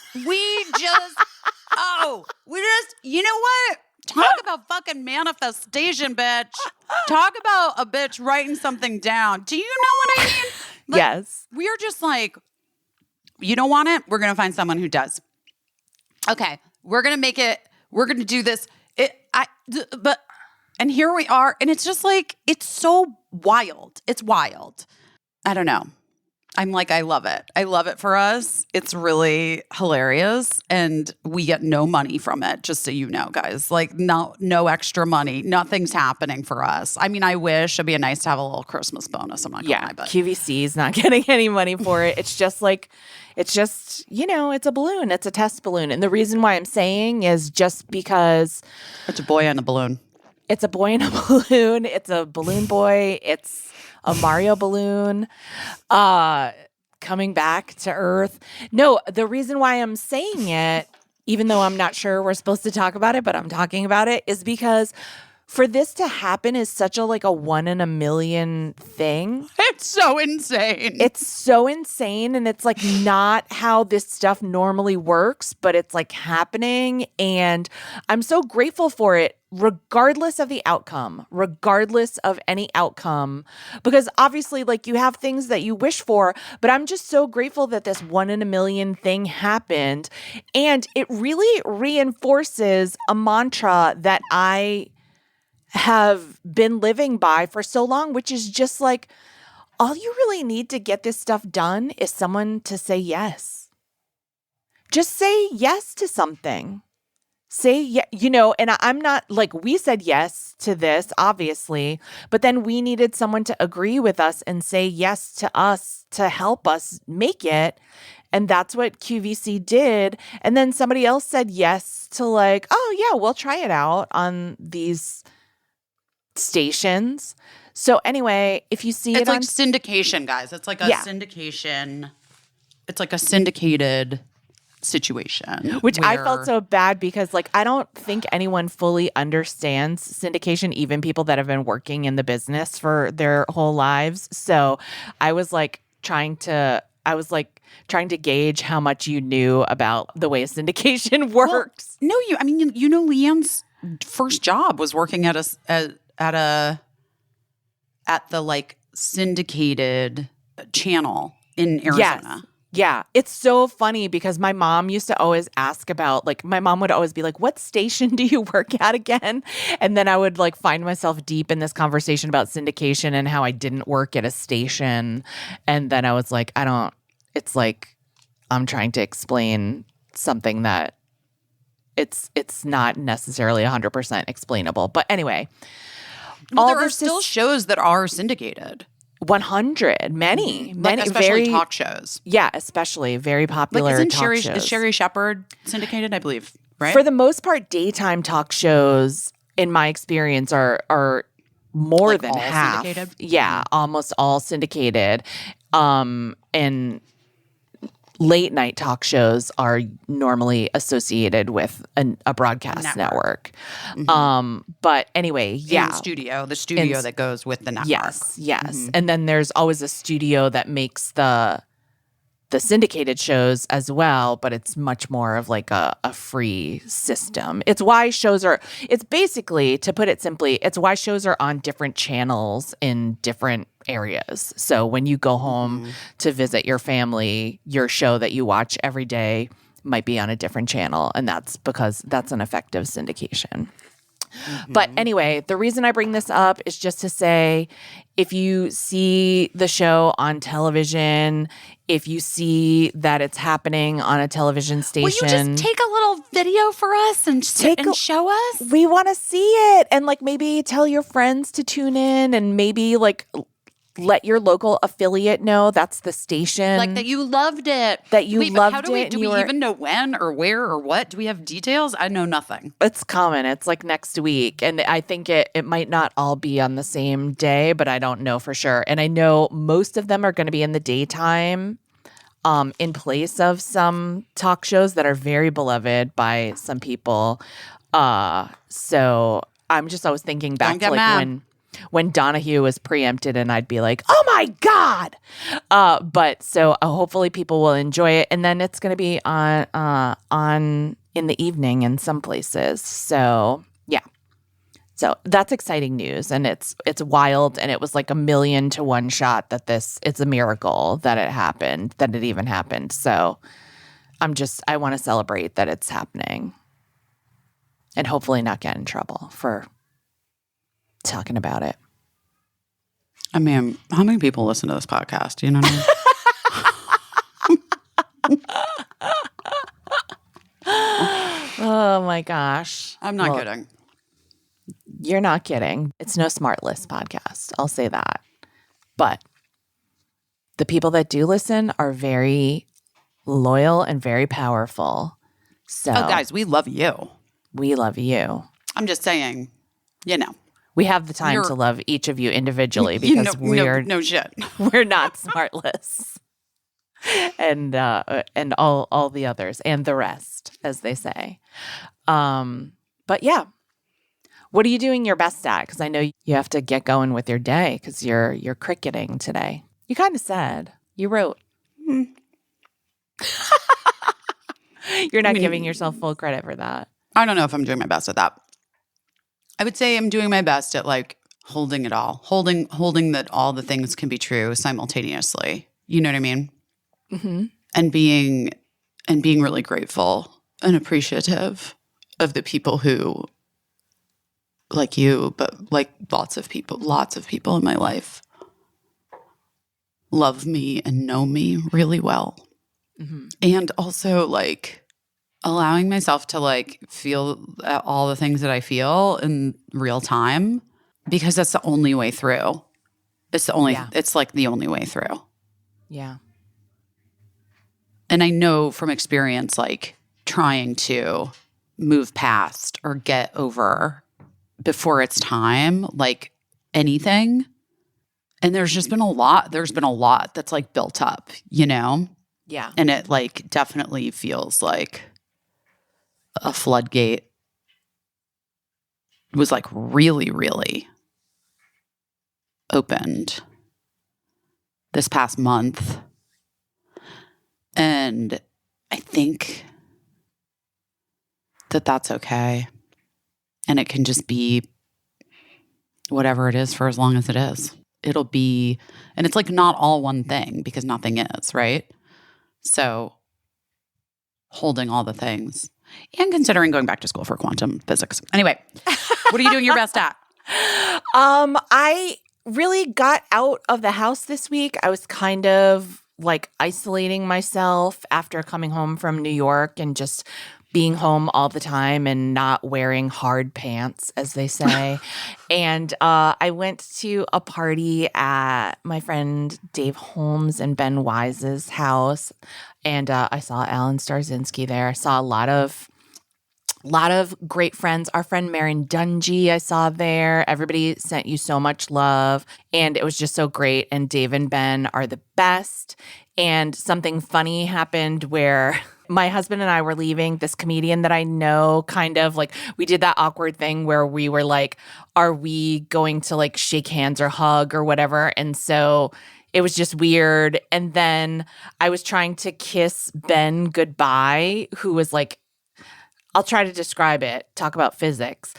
Speaker 1: You know what? Talk about fucking manifestation, bitch. Talk about a bitch writing something down. Do you know what I mean? Like,
Speaker 2: yes.
Speaker 1: We are just like, you don't want it? We're going to find someone who does. Okay. We're going to make it. We're going to do this. And here we are. And it's just like, it's so wild. It's wild. I don't know. I'm like, I love it. I love it for us. It's really hilarious. And we get no money from it, just so you know, guys. Like, no extra money. Nothing's happening for us. I mean, I wish it'd be nice to have a little Christmas bonus. I'm not going to lie, but
Speaker 2: QVC is not getting any money for it. It's just, it's a balloon. It's a test balloon. And the reason why I'm saying is just because
Speaker 1: it's a boy and a balloon.
Speaker 2: It's a boy in a balloon. It's a balloon boy. It's a Mario balloon coming back to Earth. No, the reason why I'm saying it even though I'm not sure we're supposed to talk about it, but I'm talking about it, is because for this to happen is such a like a 1 in a million thing.
Speaker 1: It's so insane.
Speaker 2: It's so insane. And it's like not how this stuff normally works, but it's like happening. And I'm so grateful for it, regardless of the outcome, regardless of any outcome, because obviously like you have things that you wish for, but I'm just so grateful that this 1 in a million thing happened. And it really reinforces a mantra that I have been living by for so long, which is just like, all you really need to get this stuff done is someone to say yes. Just say yes to something. Say, yeah, and I'm not like, we said yes to this, obviously, but then we needed someone to agree with us and say yes to us to help us make it. And that's what QVC did. And then somebody else said yes to like, oh yeah, we'll try it out on these stations. So anyway, if you see
Speaker 1: it's
Speaker 2: it
Speaker 1: like syndication, guys. It's like a syndication. It's like a syndicated situation.
Speaker 2: Which I felt so bad because like I don't think anyone fully understands syndication, even people that have been working in the business for their whole lives. So I was like trying to gauge how much you knew about the way syndication works.
Speaker 1: Well, no, Leanne's first job was working at the like syndicated channel in Arizona.
Speaker 2: Yes. Yeah. It's so funny because my mom used to always ask about, like, my mom would always be like, what station do you work at again? And then I would like find myself deep in this conversation about syndication and how I didn't work at a station. And then I was like, it's like I'm trying to explain something that it's not necessarily 100% explainable. But anyway.
Speaker 1: Well, there are still shows that are syndicated.
Speaker 2: 100, many,
Speaker 1: especially very, talk shows.
Speaker 2: Yeah, especially very popular talk shows.
Speaker 1: Is Sherry Shepherd syndicated? I believe, right?
Speaker 2: For the most part, daytime talk shows, in my experience, are more
Speaker 1: like
Speaker 2: than
Speaker 1: all
Speaker 2: half.
Speaker 1: Syndicated?
Speaker 2: Yeah, almost all syndicated. And late night talk shows are normally associated with a broadcast network. Mm-hmm. But anyway, yeah.
Speaker 1: The studio that goes with the network.
Speaker 2: Yes.
Speaker 1: Mm-hmm.
Speaker 2: And then there's always a studio that makes the syndicated shows as well, but it's much more of like a free system. It's why it's basically, to put it simply, it's why shows are on different channels in different areas. So when you go home to visit your family, your show that you watch every day might be on a different channel. And that's because that's an effective syndication. Mm-hmm. But anyway, the reason I bring this up is just to say, if you see the show on television, if you see that it's happening on a television station,
Speaker 1: will you just take a little video for us and show us?
Speaker 2: We want to see it. And like maybe tell your friends to tune in and maybe like let your local affiliate know that's the station.
Speaker 1: Like that you loved it. How do we even know when or where or what? Do we have details? I know nothing.
Speaker 2: It's coming. It's like next week. And I think it might not all be on the same day, but I don't know for sure. And I know most of them are going to be in the daytime in place of some talk shows that are very beloved by some people. So I'm just always thinking back to like when Donahue was preempted and I'd be like, oh my God. But so hopefully people will enjoy it. And then it's going to be on in the evening in some places. So yeah. So that's exciting news. And it's wild. And it was like 1,000,000 to 1 shot that it's a miracle that it even happened. So I want to celebrate that it's happening and hopefully not get in trouble for talking about it.
Speaker 1: I mean, how many people listen to this podcast? You know what
Speaker 2: I mean? Oh my gosh.
Speaker 1: I'm not kidding.
Speaker 2: You're not kidding. It's no smart list podcast. I'll say that. But the people that do listen are very loyal and very powerful. So,
Speaker 1: guys, we love you.
Speaker 2: We love you.
Speaker 1: I'm just saying,
Speaker 2: we have the time to love each of you individually because
Speaker 1: no shit.
Speaker 2: We're not smartless. and all the others and the rest, as they say. But yeah, what are you doing your best at? Because I know you have to get going with your day because you're cricketing today. You kind of said you wrote. You're not giving yourself full credit for that.
Speaker 1: I don't know if I'm doing my best at that. I would say I'm doing my best at like holding it all, holding that all the things can be true simultaneously. You know what I mean?
Speaker 2: Mm-hmm.
Speaker 1: And being really grateful and appreciative of the people who, like you, but like lots of people in my life love me and know me really well.
Speaker 2: Mm-hmm.
Speaker 1: And also like allowing myself to like feel all the things that I feel in real time, because that's the only way through. It's like the only way through.
Speaker 2: Yeah.
Speaker 1: And I know from experience, like trying to move past or get over before it's time, like anything. And there's been a lot that's like built up, you know?
Speaker 2: Yeah.
Speaker 1: And it like definitely feels like a floodgate was like really, really opened this past month. And I think that that's okay. And it can just be whatever it is for as long as it is. It'll be, and it's like not all one thing because nothing is, right? So holding all the things and considering going back to school for quantum physics. Anyway, what are you doing your best at?
Speaker 2: I really got out of the house this week. I was kind of like isolating myself after coming home from New York and just being home all the time and not wearing hard pants, as they say. And I went to a party at my friend Dave Holmes and Ben Wise's house. And I saw Alan Starzinski there. I saw a lot of great friends. Our friend Marin Dungy I saw there. Everybody sent you so much love. And it was just so great. And Dave and Ben are the best. And something funny happened where my husband and I were leaving. This comedian that I know, kind of like, we did that awkward thing where we were like, are we going to like shake hands or hug or whatever? And so it was just weird. And then I was trying to kiss Ben goodbye, who was like, I'll try to describe it, talk about physics.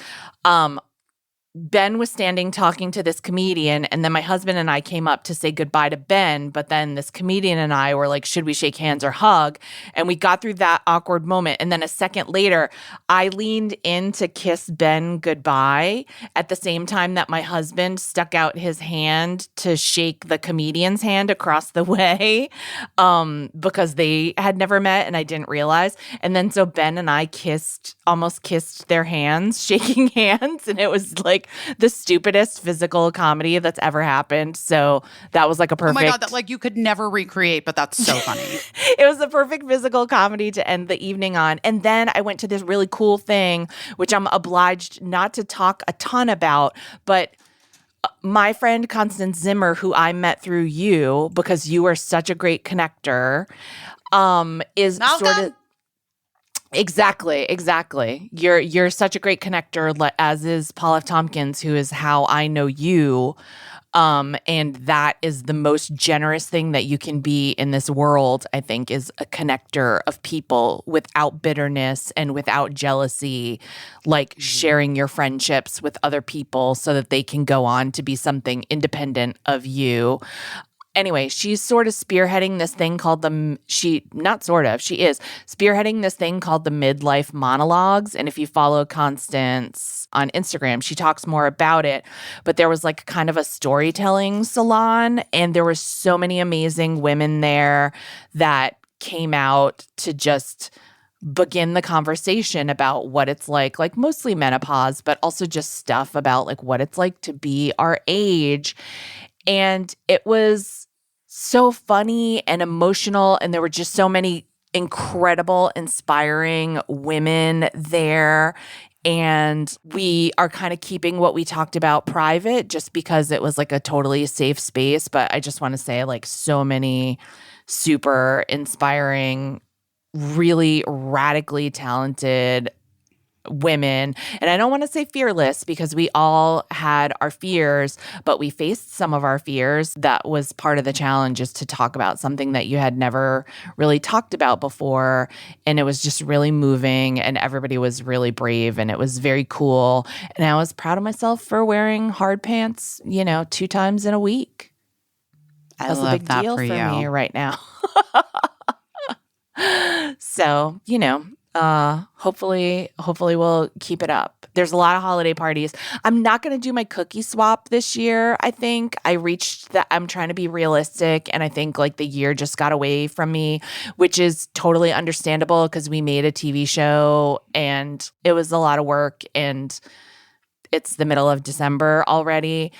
Speaker 2: Ben was standing talking to this comedian, and then my husband and I came up to say goodbye to Ben, but then this comedian and I were like, should we shake hands or hug? And we got through that awkward moment. And then a second later, I leaned in to kiss Ben goodbye at the same time that my husband stuck out his hand to shake the comedian's hand across the way, because they had never met and I didn't realize. And then so Ben and I almost kissed their hands, shaking hands, and it was like the stupidest physical comedy that's ever happened. So that was like a perfect—
Speaker 1: Oh my God, that like you could never recreate, but that's so funny.
Speaker 2: It was the perfect physical comedy to end the evening on. And then I went to this really cool thing, which I'm obliged not to talk a ton about, but my friend Constance Zimmer, who I met through you because you are such a great connector, is
Speaker 1: Malcolm?
Speaker 2: sort of— Exactly. You're such a great connector, as is Paul F. Tompkins, who is how I know you. And that is the most generous thing that you can be in this world, I think, is a connector of people without bitterness and without jealousy, like sharing your friendships with other people so that they can go on to be something independent of you. Anyway, she's sort of spearheading this thing called she is spearheading this thing called the midlife monologues. And if you follow Constance on Instagram, she talks more about it. But there was like kind of a storytelling salon, and there were so many amazing women there that came out to just begin the conversation about what it's like mostly menopause, but also just stuff about like what it's like to be our age. And it was so funny and emotional, and there were just so many incredible, inspiring women there. And we are kind of keeping what we talked about private just because it was like a totally safe space. But I just want to say, like, so many super inspiring, really radically talented women. And I don't want to say fearless because we all had our fears, but we faced some of our fears. That was part of the challenge, is to talk about something that you had never really talked about before. And it was just really moving, and everybody was really brave, and it was very cool. And I was proud of myself for wearing hard pants, 2 times in a week. That's a big deal for me right now. So, hopefully we'll keep it up. There's a lot of holiday parties. I'm not going to do my cookie swap this year. I think I'm trying to be realistic. And I think like the year just got away from me, which is totally understandable because we made a TV show and it was a lot of work, and it's the middle of December already.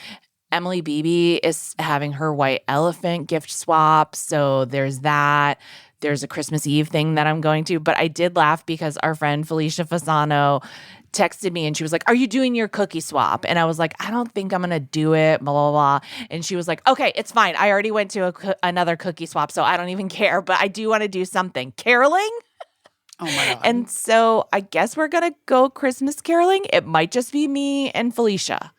Speaker 2: Emily Beebe is having her white elephant gift swap. So there's that. There's a Christmas Eve thing that I'm going to. But I did laugh because our friend Felicia Fasano texted me and she was like, "Are you doing your cookie swap?" And I was like, "I don't think I'm going to do it, blah, blah, blah." And she was like, "Okay, it's fine. I already went to another cookie swap, so I don't even care. But I do want to do something. Caroling?"
Speaker 1: Oh my God.
Speaker 2: And so I guess we're going to go Christmas caroling. It might just be me and Felicia.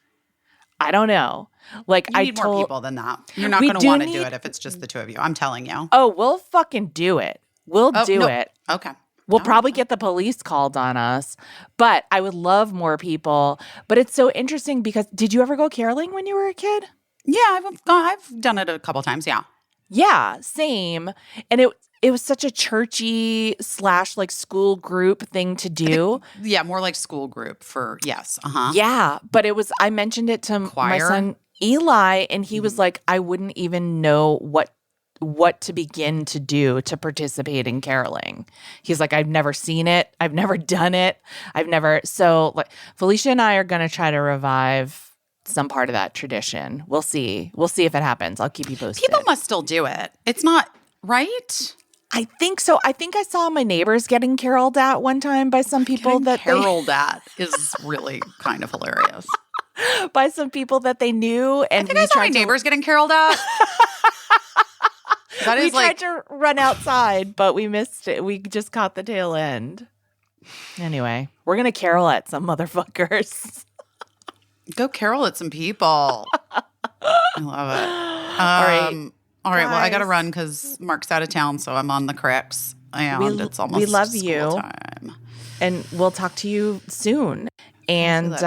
Speaker 2: I don't know. Like,
Speaker 1: you need more people than that. You're not going to want to do it if it's just the two of you. I'm telling you.
Speaker 2: Oh, we'll fucking do it. We'll do it.
Speaker 1: Okay.
Speaker 2: We'll probably get the police called on us, but I would love more people. But it's so interesting because did you ever go caroling when you were a kid?
Speaker 1: Yeah, I've done it a couple times. Yeah.
Speaker 2: Yeah, same. And it was such a churchy / like school group thing to do.
Speaker 1: Yeah, more like school group for yes.
Speaker 2: Yeah, but I mentioned it to my son Eli, and he was like, I wouldn't even know what to begin to do to participate in caroling. He's like, I've never seen it. I've never done it. So like Felicia and I are going to try to revive some part of that tradition. We'll see. We'll see if it happens. I'll keep you posted.
Speaker 1: People must still do it. It's not right.
Speaker 2: I think so. I think I saw my neighbors getting caroled at one time by some people
Speaker 1: caroled at is really kind of hilarious.
Speaker 2: By some people that they knew, and
Speaker 1: I think I saw my neighbors getting caroled at.
Speaker 2: We tried to run outside, but we missed it. We just caught the tail end. Anyway, we're gonna carol at some motherfuckers.
Speaker 1: Go carol at some people. I love it. All right. Well, I got to run because Mark's out of town, so I'm on the cricks, and it's almost
Speaker 2: we love
Speaker 1: school
Speaker 2: you
Speaker 1: time.
Speaker 2: And we'll talk to you soon. And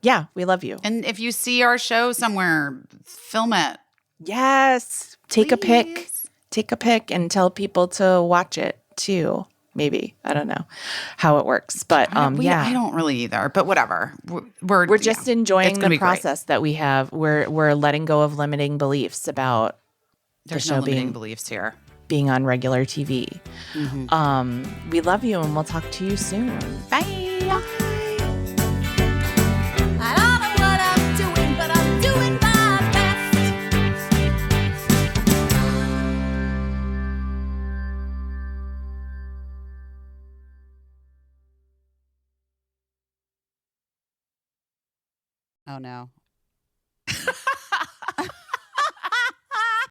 Speaker 2: yeah, we love you.
Speaker 1: And if you see our show somewhere, film it.
Speaker 2: Yes. Take a pic. Take a pic and tell people to watch it too. Maybe. I don't know how it works. But I
Speaker 1: don't really either. But whatever.
Speaker 2: We're just enjoying the process that we have. We're letting go of limiting beliefs about
Speaker 1: There's no limiting beliefs here.
Speaker 2: Being on regular TV. Mm-hmm. We love you, and we'll talk to you soon.
Speaker 1: Bye. Oh, no.